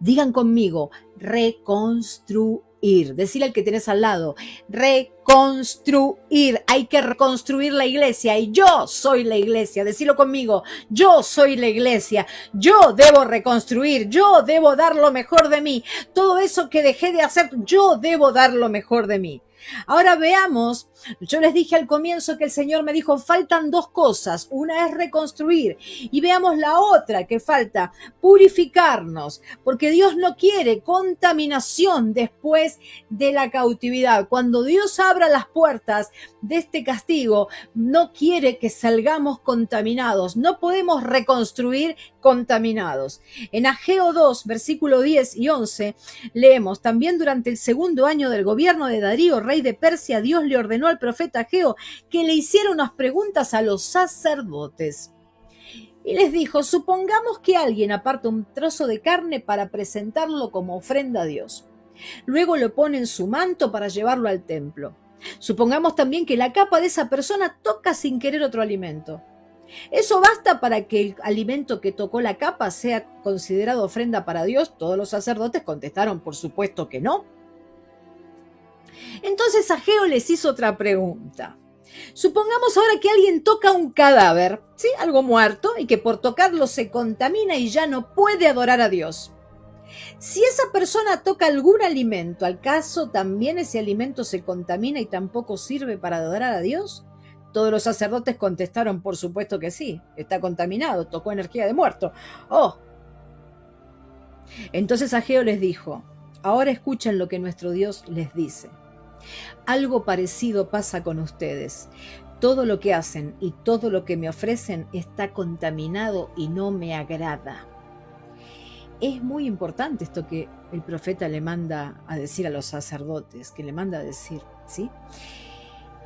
[SPEAKER 1] Digan conmigo, reconstruir. Decile al que tenés al lado, reconstruir. Hay que reconstruir la iglesia y yo soy la iglesia. Decilo conmigo, yo soy la iglesia. Yo debo reconstruir, yo debo dar lo mejor de mí. Todo eso que dejé de hacer, yo debo dar lo mejor de mí. Ahora veamos, yo les dije al comienzo que el Señor me dijo, faltan dos cosas, una es reconstruir y veamos la otra que falta, purificarnos, porque Dios no quiere contaminación después de la cautividad. Cuando Dios abra las puertas de este castigo, no quiere que salgamos contaminados, no podemos reconstruir contaminados. En Ageo 2, versículo 10 y 11, leemos, también durante el segundo año del gobierno de Darío, rey de Persia, Dios le ordenó al profeta Ageo que le hiciera unas preguntas a los sacerdotes. Y les dijo, supongamos que alguien aparta un trozo de carne para presentarlo como ofrenda a Dios. Luego lo pone en su manto para llevarlo al templo. Supongamos también que la capa de esa persona toca sin querer otro alimento. ¿Eso basta para que el alimento que tocó la capa sea considerado ofrenda para Dios? Todos los sacerdotes contestaron, por supuesto que no. Entonces Ageo les hizo otra pregunta. Supongamos ahora que alguien toca un cadáver, ¿sí?, algo muerto, y que por tocarlo se contamina y ya no puede adorar a Dios. Si esa persona toca algún alimento, ¿acaso también ese alimento se contamina y tampoco sirve para adorar a Dios? Todos los sacerdotes contestaron, por supuesto que sí, está contaminado, tocó energía de muerto. ¡Oh! Entonces Ageo les dijo, ahora escuchen lo que nuestro Dios les dice. Algo parecido pasa con ustedes. Todo lo que hacen y todo lo que me ofrecen está contaminado y no me agrada. Es muy importante esto que el profeta le manda a decir a los sacerdotes, que le manda a decir, ¿sí?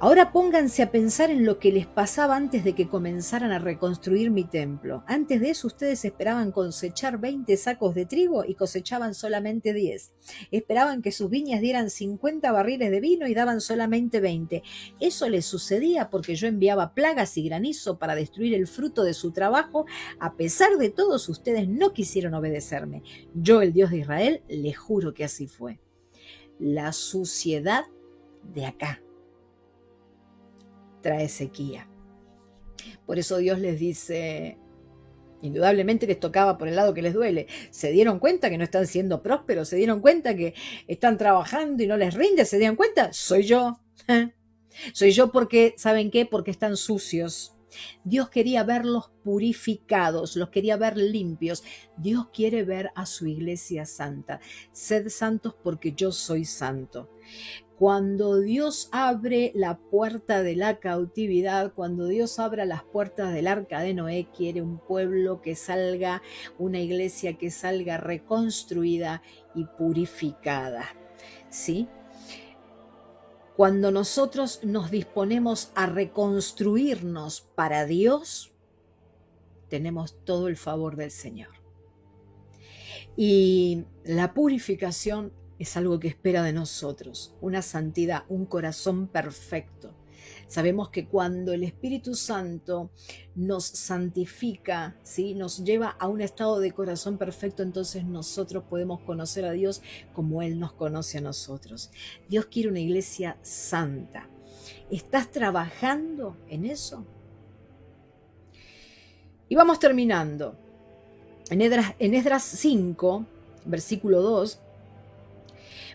[SPEAKER 1] Ahora pónganse a pensar en lo que les pasaba antes de que comenzaran a reconstruir mi templo. Antes de eso ustedes esperaban cosechar 20 sacos de trigo y cosechaban solamente 10. Esperaban que sus viñas dieran 50 barriles de vino y daban solamente 20. Eso les sucedía porque yo enviaba plagas y granizo para destruir el fruto de su trabajo. A pesar de todos ustedes no quisieron obedecerme. Yo, el Dios de Israel, les juro que así fue. La suciedad de acá trae sequía. Por eso Dios les dice, indudablemente les tocaba por el lado que les duele. Se dieron cuenta que no están siendo prósperos, se dieron cuenta que están trabajando y no les rinde, se dieron cuenta, soy yo. Soy yo porque, ¿saben qué? Porque están sucios. Dios quería verlos purificados, los quería ver limpios. Dios quiere ver a su iglesia santa. Sed santos porque yo soy santo. Cuando Dios abre la puerta de la cautividad, cuando Dios abra las puertas del arca de Noé, quiere un pueblo que salga, una iglesia que salga reconstruida y purificada. ¿Sí? Cuando nosotros nos disponemos a reconstruirnos para Dios, tenemos todo el favor del Señor. Y la purificación es algo que espera de nosotros, una santidad, un corazón perfecto. Sabemos que cuando el Espíritu Santo nos santifica, ¿sí? Nos lleva a un estado de corazón perfecto, entonces nosotros podemos conocer a Dios como Él nos conoce a nosotros. Dios quiere una iglesia santa. ¿Estás trabajando en eso? Y vamos terminando. En Esdras 5, versículo 2,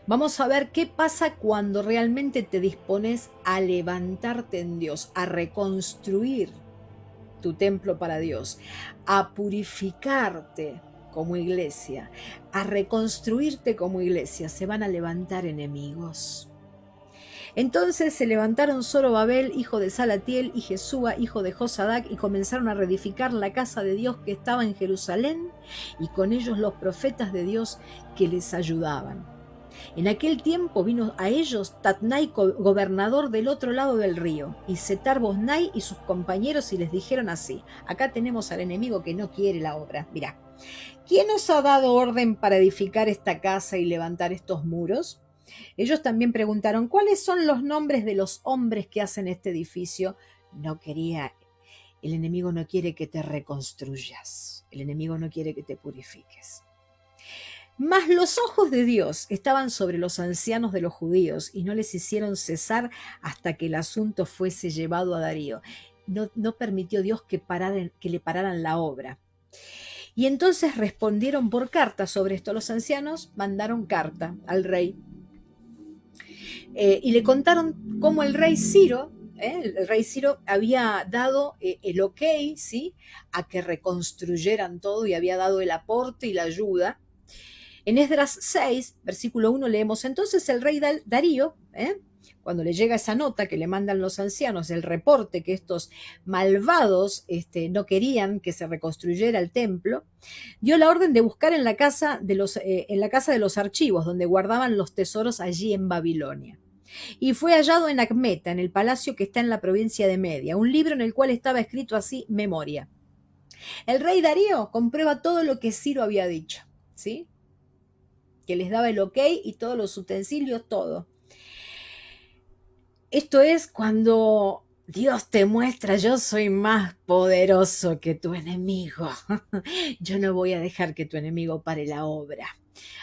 [SPEAKER 1] vamos a ver qué pasa cuando realmente te dispones a levantarte en Dios, a reconstruir tu templo para Dios, a purificarte como iglesia, a reconstruirte como iglesia. Se van a levantar enemigos. Entonces se levantaron Zorobabel, hijo de Salatiel, y Jesúa, hijo de Josadac, y comenzaron a reedificar la casa de Dios que estaba en Jerusalén, y con ellos los profetas de Dios que les ayudaban. En aquel tiempo vino a ellos Tatnai, gobernador del otro lado del río, y Setar-Boznai y sus compañeros, y les dijeron así: acá tenemos al enemigo que no quiere la obra. Mirá, ¿quién os ha dado orden para edificar esta casa y levantar estos muros? Ellos también preguntaron, ¿cuáles son los nombres de los hombres que hacen este edificio? El enemigo no quiere que te reconstruyas, el enemigo no quiere que te purifiques. Mas los ojos de Dios estaban sobre los ancianos de los judíos y no les hicieron cesar hasta que el asunto fuese llevado a Darío. No permitió Dios que le pararan la obra. Y entonces respondieron por carta sobre esto. Los ancianos mandaron carta al rey y le contaron cómo el rey Ciro había dado el ok, ¿sí?, a que reconstruyeran todo y había dado el aporte y la ayuda. En Esdras 6, versículo 1 leemos: entonces el rey Darío, cuando le llega esa nota que le mandan los ancianos, el reporte que estos malvados no querían que se reconstruyera el templo, dio la orden de buscar en la casa de los archivos, donde guardaban los tesoros allí en Babilonia. Y fue hallado en Acmeta, en el palacio que está en la provincia de Media, un libro en el cual estaba escrito así: memoria. El rey Darío comprueba todo lo que Ciro había dicho, ¿sí?, que les daba el ok y todos los utensilios, todo. Esto es cuando Dios te muestra: yo soy más poderoso que tu enemigo. Yo no voy a dejar que tu enemigo pare la obra.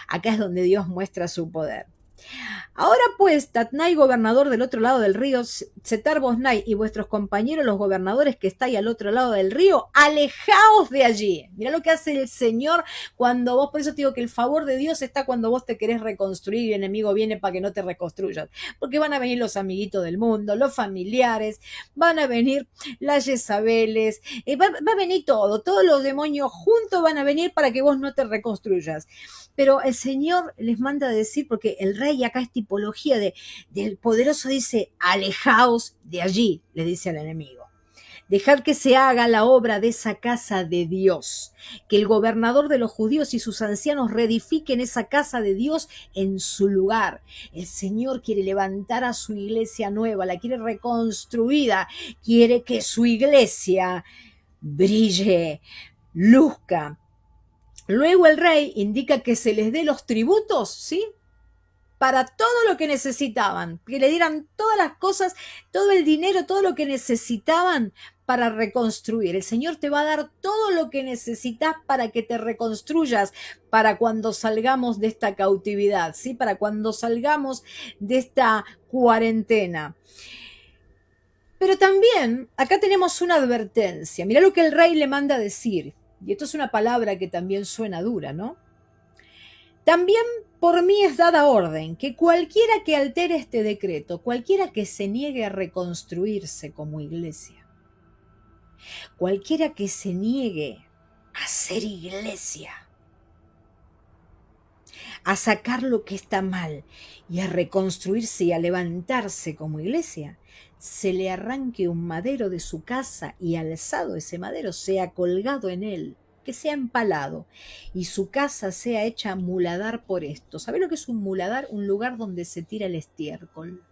[SPEAKER 1] Acá es donde Dios muestra su poder. Ahora pues, Tatnai, gobernador del otro lado del río, Setar-Boznai y vuestros compañeros los gobernadores que estáis al otro lado del río, alejaos de allí. Mirá lo que hace el Señor cuando vos, por eso te digo que el favor de Dios está cuando vos te querés reconstruir y el enemigo viene para que no te reconstruyas. Porque van a venir los amiguitos del mundo, los familiares, van a venir las Jezabeles, va a venir todo, todos los demonios juntos van a venir para que vos no te reconstruyas. Pero el Señor les manda a decir, porque el rey acá es tipología del poderoso, dice: alejaos de allí, le dice al enemigo. Dejad que se haga la obra de esa casa de Dios, que el gobernador de los judíos y sus ancianos reedifiquen esa casa de Dios en su lugar. El Señor quiere levantar a su iglesia nueva, la quiere reconstruida, quiere que su iglesia brille, luzca. Luego el rey indica que se les dé los tributos, ¿sí?, para todo lo que necesitaban, que le dieran todas las cosas, todo el dinero, todo lo que necesitaban para reconstruir. El Señor te va a dar todo lo que necesitas para que te reconstruyas, para cuando salgamos de esta cautividad, ¿sí?, para cuando salgamos de esta cuarentena. Pero también acá tenemos una advertencia. Mirá lo que el rey le manda a decir. Y esto es una palabra que también suena dura, ¿no? También por mí es dada orden que cualquiera que altere este decreto, cualquiera que se niegue a reconstruirse como iglesia, cualquiera que se niegue a ser iglesia, a sacar lo que está mal y a reconstruirse y a levantarse como iglesia, se le arranque un madero de su casa y alzado ese madero sea colgado en él, que sea empalado y su casa sea hecha muladar por esto. ¿Sabe lo que es un muladar? Un lugar donde se tira el estiércol.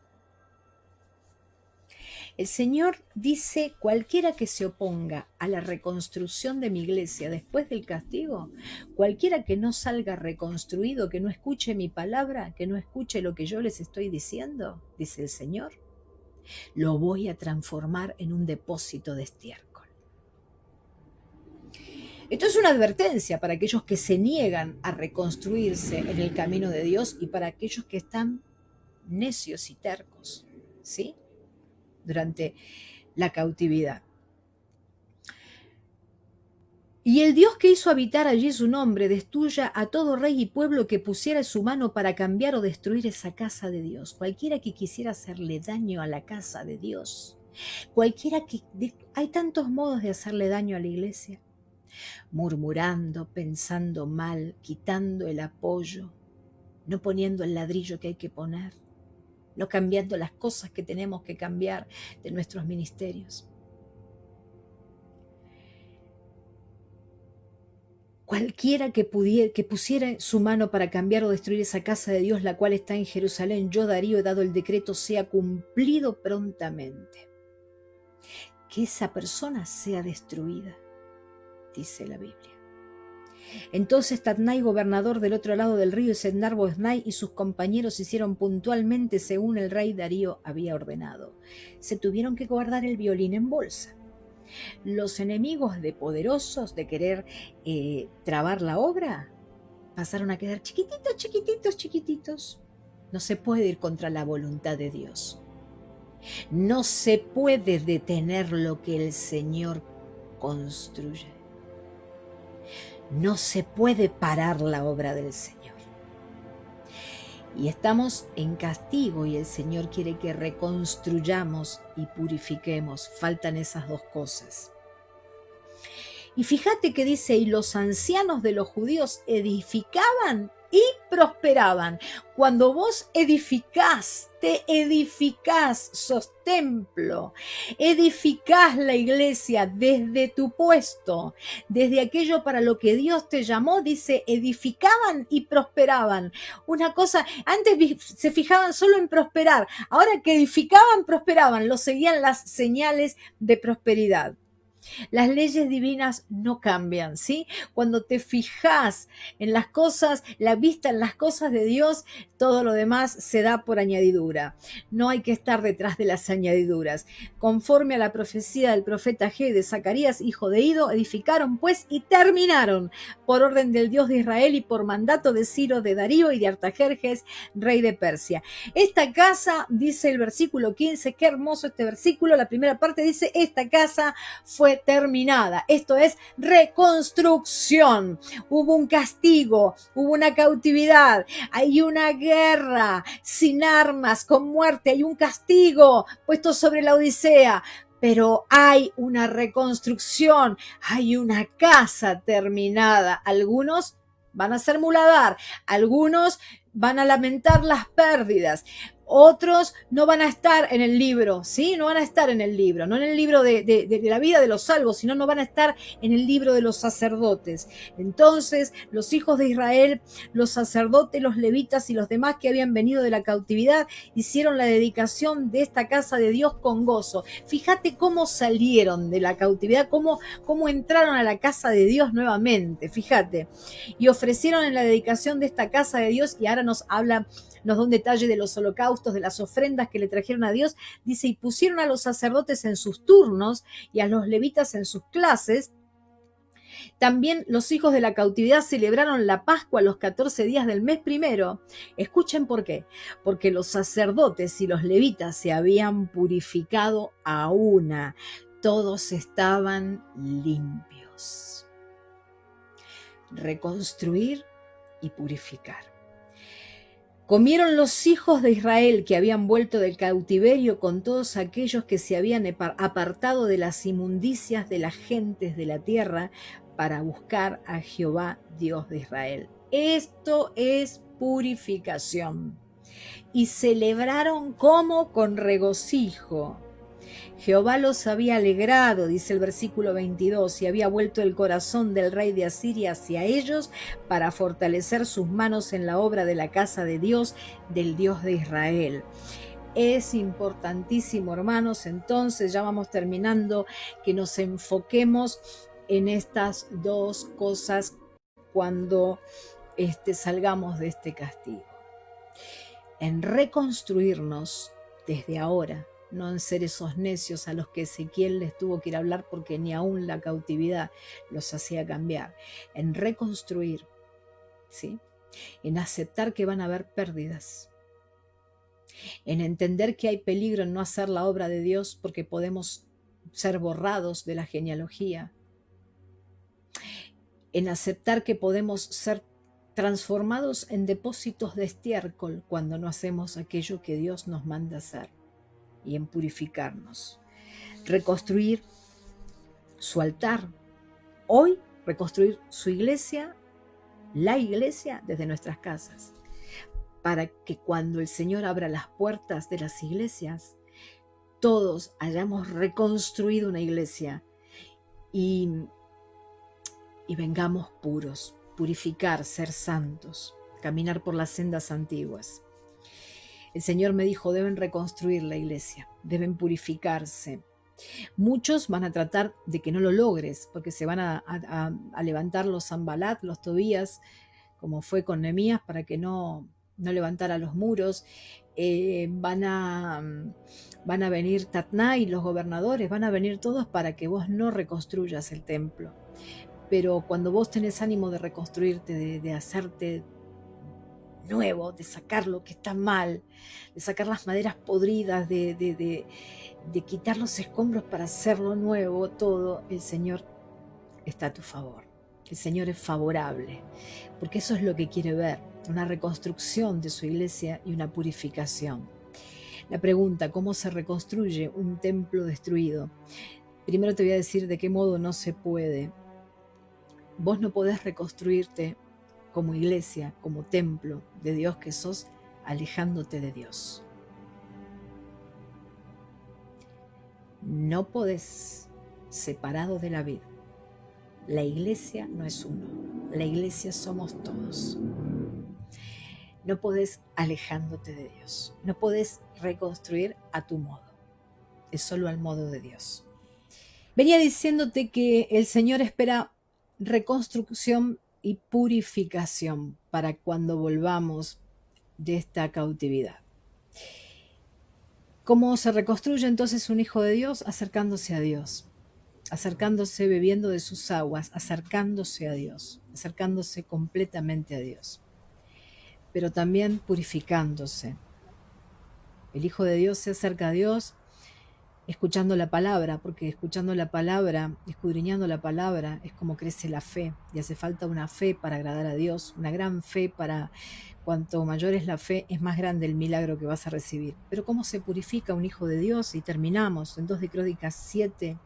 [SPEAKER 1] El Señor dice, cualquiera que se oponga a la reconstrucción de mi iglesia después del castigo, cualquiera que no salga reconstruido, que no escuche mi palabra, que no escuche lo que yo les estoy diciendo, dice el Señor, lo voy a transformar en un depósito de estiércol. Esto es una advertencia para aquellos que se niegan a reconstruirse en el camino de Dios y para aquellos que están necios y tercos, ¿sí? Durante la cautividad. Y el Dios que hizo habitar allí su nombre destruya a todo rey y pueblo que pusiera su mano para cambiar o destruir esa casa de Dios. Cualquiera que quisiera hacerle daño a la casa de Dios. Cualquiera que... Hay tantos modos de hacerle daño a la iglesia. Murmurando, pensando mal, quitando el apoyo, no poniendo el ladrillo que hay que poner, no cambiando las cosas que tenemos que cambiar de nuestros ministerios. Cualquiera que pusiera su mano para cambiar o destruir esa casa de Dios, la cual está en Jerusalén, yo, Darío, he dado el decreto, sea cumplido prontamente. Que esa persona sea destruida, dice la Biblia. Entonces Tatnai, gobernador del otro lado del río, y Sendar-Boznai y sus compañeros hicieron puntualmente según el rey Darío había ordenado. Se tuvieron que guardar el violín en bolsa. Los enemigos de poderosos de querer trabar la obra pasaron a quedar chiquititos, chiquititos, chiquititos. No se puede ir contra la voluntad de Dios. No se puede detener lo que el Señor construye. No se puede parar la obra del Señor. Y estamos en castigo y el Señor quiere que reconstruyamos y purifiquemos. Faltan esas dos cosas. Y fíjate que dice, y los ancianos de los judíos edificaban y prosperaban. Cuando vos edificás, sos templo, edificás la iglesia desde tu puesto, desde aquello para lo que Dios te llamó, dice, edificaban y prosperaban. Una cosa, antes se fijaban solo en prosperar, ahora que edificaban, prosperaban, lo seguían las señales de prosperidad. Las leyes divinas no cambian, ¿sí? Cuando te fijas en las cosas, la vista en las cosas de Dios, todo lo demás se da por añadidura. No hay que estar detrás de las añadiduras. Conforme a la profecía del profeta G de Zacarías, hijo de Ido, edificaron pues y terminaron por orden del Dios de Israel y por mandato de Ciro, de Darío y de Artajerjes, rey de Persia. Esta casa, dice el versículo 15, qué hermoso este versículo, la primera parte dice, esta casa fue terminada. Esto es reconstrucción. Hubo un castigo, hubo una cautividad, hay una guerra sin armas, con muerte, hay un castigo puesto sobre la Odisea. Pero hay una reconstrucción, hay una casa terminada. Algunos van a ser muladar, algunos van a lamentar las pérdidas. Otros no van a estar en el libro, ¿sí? No van a estar en el libro, no en el libro de la vida de los salvos, sino no van a estar en el libro de los sacerdotes. Entonces, los hijos de Israel, los sacerdotes, los levitas y los demás que habían venido de la cautividad, hicieron la dedicación de esta casa de Dios con gozo. Fíjate cómo salieron de la cautividad, cómo entraron a la casa de Dios nuevamente, fíjate. Y ofrecieron en la dedicación de esta casa de Dios, y ahora nos da un detalle de los holocaustos, de las ofrendas que le trajeron a Dios. Dice, y pusieron a los sacerdotes en sus turnos y a los levitas en sus clases, También los hijos de la cautividad celebraron la Pascua los 14 días del mes primero. Escuchen por qué. Porque los sacerdotes y los levitas se habían purificado a una. Todos estaban limpios. Reconstruir y purificar. Comieron los hijos de Israel que habían vuelto del cautiverio con todos aquellos que se habían apartado de las inmundicias de las gentes de la tierra para buscar a Jehová, Dios de Israel. Esto es purificación. Y celebraron como con regocijo. Jehová los había alegrado, dice el versículo 22, y había vuelto el corazón del rey de Asiria hacia ellos para fortalecer sus manos en la obra de la casa de Dios, del Dios de Israel. Es importantísimo, hermanos, entonces ya vamos terminando, que nos enfoquemos en estas dos cosas cuando salgamos de este castigo. En reconstruirnos desde ahora, no en ser esos necios a los que Ezequiel les tuvo que ir a hablar porque ni aún la cautividad los hacía cambiar. En reconstruir, ¿sí? En aceptar que van a haber pérdidas. En entender que hay peligro en no hacer la obra de Dios porque podemos ser borrados de la genealogía. En aceptar que podemos ser transformados en depósitos de estiércol cuando no hacemos aquello que Dios nos manda hacer. Y en purificarnos. Reconstruir su altar. Hoy, reconstruir su iglesia, la iglesia, desde nuestras casas. Para que cuando el Señor abra las puertas de las iglesias, todos hayamos reconstruido una iglesia y vengamos puros, purificar, ser santos, caminar por las sendas antiguas. El Señor me dijo, deben reconstruir la iglesia, deben purificarse. Muchos van a tratar de que no lo logres, porque se van a levantar los Sanbalat, los Tobías, como fue con Nehemías, para que no levantara los muros. Van a venir Tatnai, los gobernadores, van a venir todos para que vos no reconstruyas el templo. Pero cuando vos tenés ánimo de reconstruirte, de hacerte nuevo, de sacar lo que está mal, de sacar las maderas podridas, de quitar los escombros para hacerlo nuevo, todo, el Señor está a tu favor. El Señor es favorable, porque eso es lo que quiere ver, una reconstrucción de su iglesia y una purificación. La pregunta, ¿cómo se reconstruye un templo destruido? Primero te voy a decir de qué modo no se puede. Vos no podés reconstruirte como iglesia, como templo de Dios que sos, alejándote de Dios. No podés separado de la vid. La iglesia no es uno, la iglesia somos todos. No podés alejándote de Dios, no podés reconstruir a tu modo, es solo al modo de Dios. Venía diciéndote que el Señor espera reconstrucción y purificación para cuando volvamos de esta cautividad. ¿Cómo se reconstruye entonces un hijo de Dios? Acercándose a Dios, acercándose, bebiendo de sus aguas, acercándose a Dios, acercándose completamente a Dios, pero también purificándose. El Hijo de Dios se acerca a Dios escuchando la palabra, porque escuchando la palabra, escudriñando la palabra, es como crece la fe, y hace falta una fe para agradar a Dios, una gran fe para, cuanto mayor es la fe, es más grande el milagro que vas a recibir. Pero ¿cómo se purifica un hijo de Dios? Y terminamos en 2 de Crónicas 7,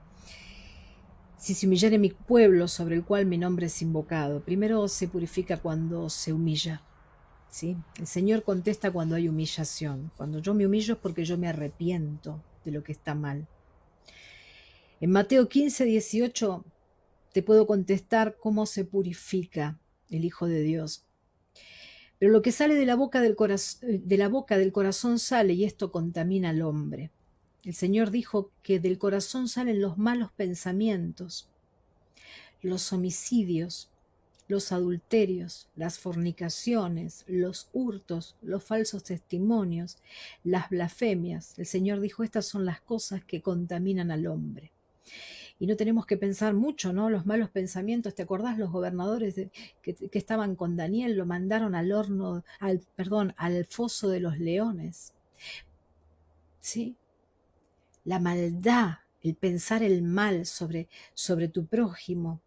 [SPEAKER 1] si se humillare mi pueblo sobre el cual mi nombre es invocado. Primero se purifica cuando se humilla, ¿sí? El Señor contesta cuando hay humillación. Cuando yo me humillo es porque yo me arrepiento de lo que está mal. En Mateo 15, 18 te puedo contestar cómo se purifica el Hijo de Dios. Pero lo que sale de la boca del corazón sale, y esto contamina al hombre. El Señor dijo que del corazón salen los malos pensamientos, los homicidios, los adulterios, las fornicaciones, los hurtos, los falsos testimonios, las blasfemias. El Señor dijo, estas son las cosas que contaminan al hombre. y no tenemos que pensar mucho, ¿no? Los malos pensamientos, ¿te acordás? Los gobernadores que estaban con Daniel lo mandaron al horno, perdón, al foso de los leones, ¿sí? La maldad, el pensar el mal sobre tu prójimo.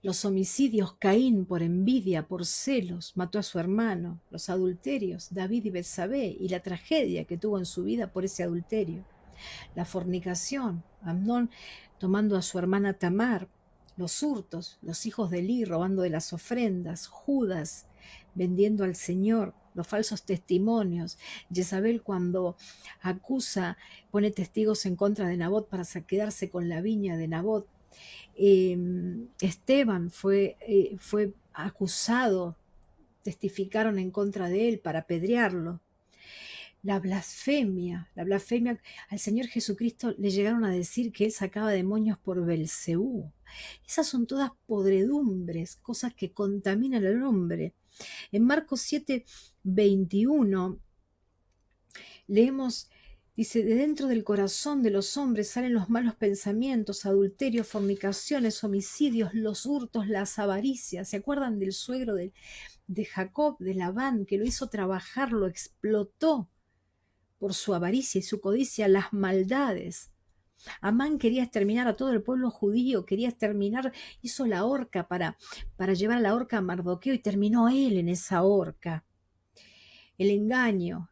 [SPEAKER 1] Los homicidios, Caín por envidia, por celos, mató a su hermano. Los adulterios, David y Betsabé, y la tragedia que tuvo en su vida por ese adulterio. La fornicación, Amnón tomando a su hermana Tamar. Los hurtos, los hijos de Eli robando de las ofrendas. Judas vendiendo al Señor. Los falsos testimonios. Jezabel cuando acusa, pone testigos en contra de Nabot para quedarse con la viña de Nabot. Esteban fue acusado, testificaron en contra de él para apedrearlo. La blasfemia, al Señor Jesucristo le llegaron a decir que él sacaba demonios por Belcebú. Esas son todas podredumbres, cosas que contaminan al hombre. En Marcos 7:21 leemos, dice, de dentro del corazón de los hombres salen los malos pensamientos, adulterios, fornicaciones, homicidios, los hurtos, las avaricias. ¿Se acuerdan del suegro de Jacob, de Labán, que lo hizo trabajar, lo explotó por su avaricia y su codicia, las maldades? Amán quería exterminar a todo el pueblo judío, quería exterminar, hizo la horca para llevar a la horca a Mardoqueo y terminó él en esa horca. El engaño,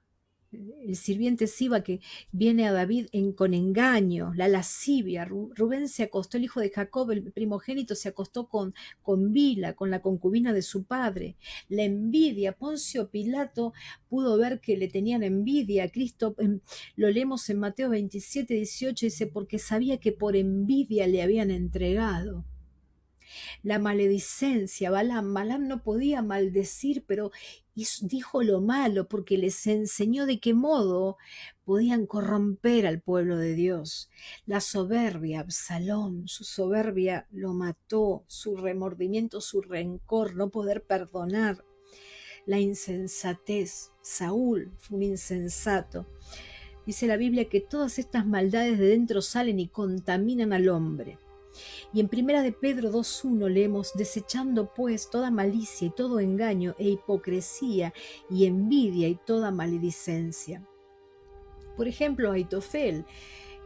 [SPEAKER 1] el sirviente Siba que viene a David con engaño, la lascivia. Rubén se acostó, el hijo de Jacob, el primogénito, se acostó con Bila, con la concubina de su padre. La envidia, Poncio Pilato pudo ver que le tenían envidia a Cristo. Lo leemos en Mateo 27:18, dice, porque sabía que por envidia le habían entregado. La maledicencia, Balaam no podía maldecir, pero dijo lo malo porque les enseñó de qué modo podían corromper al pueblo de Dios. La soberbia, Absalón, su soberbia lo mató, su remordimiento, su rencor, no poder perdonar. La insensatez, Saúl fue un insensato. Dice la Biblia que todas estas maldades de dentro salen y contaminan al hombre. Y en Primera de Pedro 2:1 leemos, desechando pues toda malicia y todo engaño e hipocresía y envidia y toda maledicencia. Por ejemplo, Aitofel,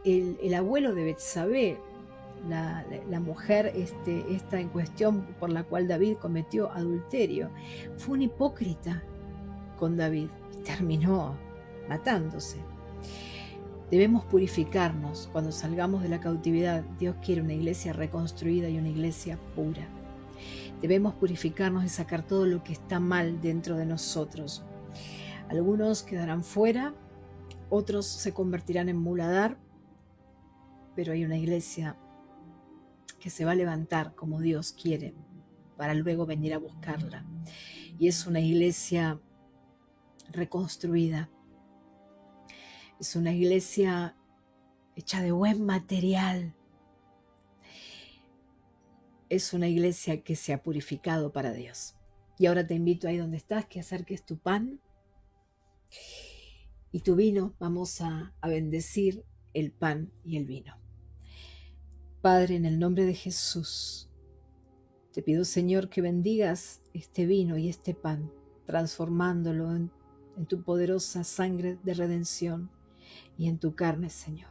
[SPEAKER 1] el abuelo de Betsabé, la mujer esta en cuestión por la cual David cometió adulterio, fue un hipócrita con David y terminó matándose. Debemos purificarnos cuando salgamos de la cautividad. Dios quiere una iglesia reconstruida y una iglesia pura. Debemos purificarnos y sacar todo lo que está mal dentro de nosotros. Algunos quedarán fuera, otros se convertirán en muladar, pero hay una iglesia que se va a levantar como Dios quiere para luego venir a buscarla. Y es una iglesia reconstruida. Es una iglesia hecha de buen material. Es una iglesia que se ha purificado para Dios. Y ahora te invito ahí donde estás, que acerques tu pan y tu vino. Vamos a bendecir el pan y el vino. Padre, en el nombre de Jesús, te pido, Señor, que bendigas este vino y este pan, transformándolo en tu poderosa sangre de redención y en tu carne, Señor.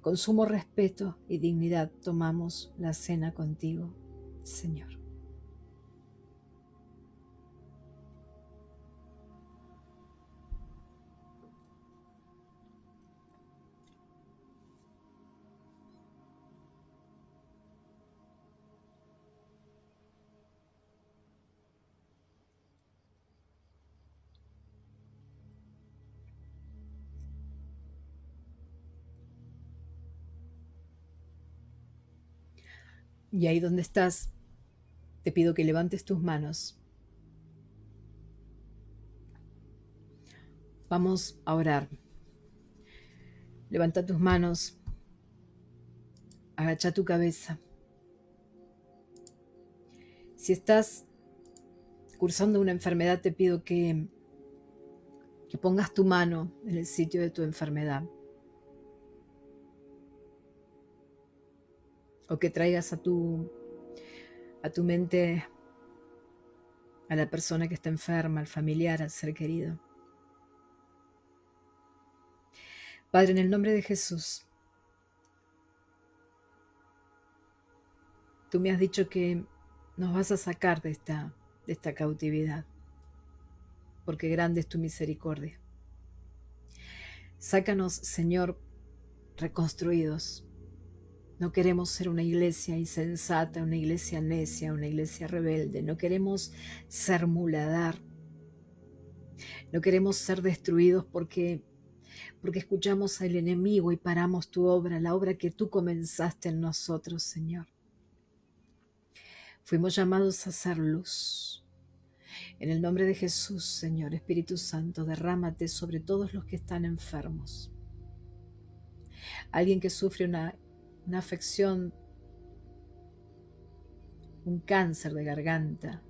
[SPEAKER 1] Con sumo respeto y dignidad tomamos la cena contigo, Señor. Y ahí donde estás, te pido que levantes tus manos. Vamos a orar. Levanta tus manos. Agacha tu cabeza. Si estás cursando una enfermedad, te pido que pongas tu mano en el sitio de tu enfermedad. o que traigas a tu mente a la persona que está enferma, al familiar, al ser querido. Padre, en el nombre de Jesús, tú me has dicho que nos vas a sacar de esta cautividad, porque grande es tu misericordia. Sácanos, Señor, reconstruidos. No queremos ser una iglesia insensata, una iglesia necia, una iglesia rebelde. No queremos ser muladar. No queremos ser destruidos porque escuchamos al enemigo y paramos tu obra, la obra que tú comenzaste en nosotros, Señor. Fuimos llamados a ser luz. En el nombre de Jesús, Señor, Espíritu Santo, derrámate sobre todos los que están enfermos. Alguien que sufre una afección, un cáncer de garganta,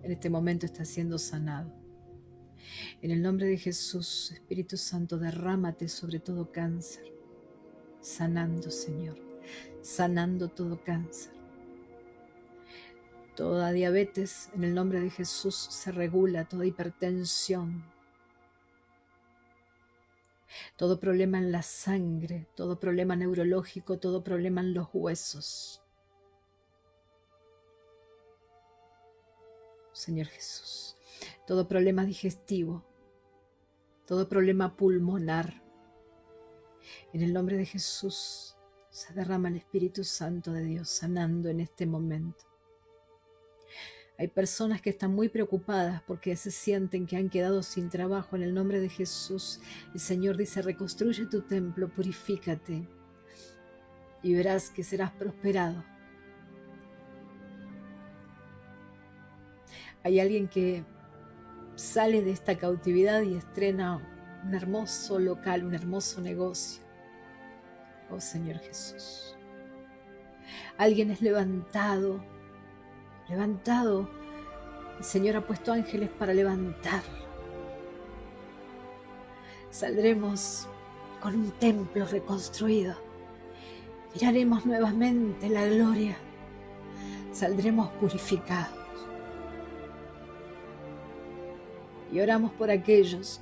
[SPEAKER 1] en este momento está siendo sanado. En el nombre de Jesús, Espíritu Santo, derrámate sobre todo cáncer, sanando, Señor, sanando todo cáncer. Toda diabetes, en el nombre de Jesús, se regula, toda hipertensión, todo problema en la sangre, todo problema neurológico, todo problema en los huesos. Señor Jesús, todo problema digestivo, todo problema pulmonar, en el nombre de Jesús, se derrama el Espíritu Santo de Dios, sanando en este momento. Hay personas que están muy preocupadas porque se sienten que han quedado sin trabajo. En el nombre de Jesús, el Señor dice, reconstruye tu templo, purifícate y verás que serás prosperado. Hay alguien que sale de esta cautividad y estrena un hermoso local, un hermoso negocio. Oh Señor Jesús. Alguien es levantado. El Señor ha puesto ángeles para levantarlo. Saldremos con un templo reconstruido. Miraremos nuevamente la gloria. Saldremos purificados. Y oramos por aquellos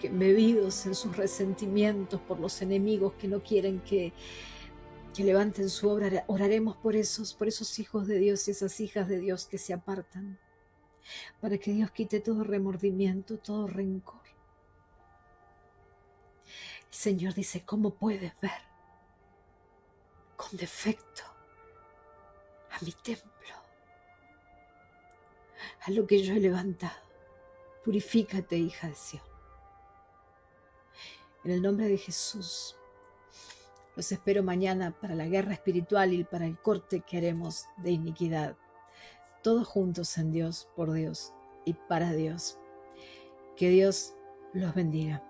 [SPEAKER 1] que, embebidos en sus resentimientos por los enemigos que no quieren que levanten su obra, oraremos por esos hijos de Dios y esas hijas de Dios que se apartan, para que Dios quite todo remordimiento, todo rencor. El Señor dice, ¿cómo puedes ver con defecto a mi templo, a lo que yo he levantado? Purifícate, hija de Sión. En el nombre de Jesús, los espero mañana para la guerra espiritual y para el corte que haremos de iniquidad. Todos juntos en Dios, por Dios y para Dios. Que Dios los bendiga.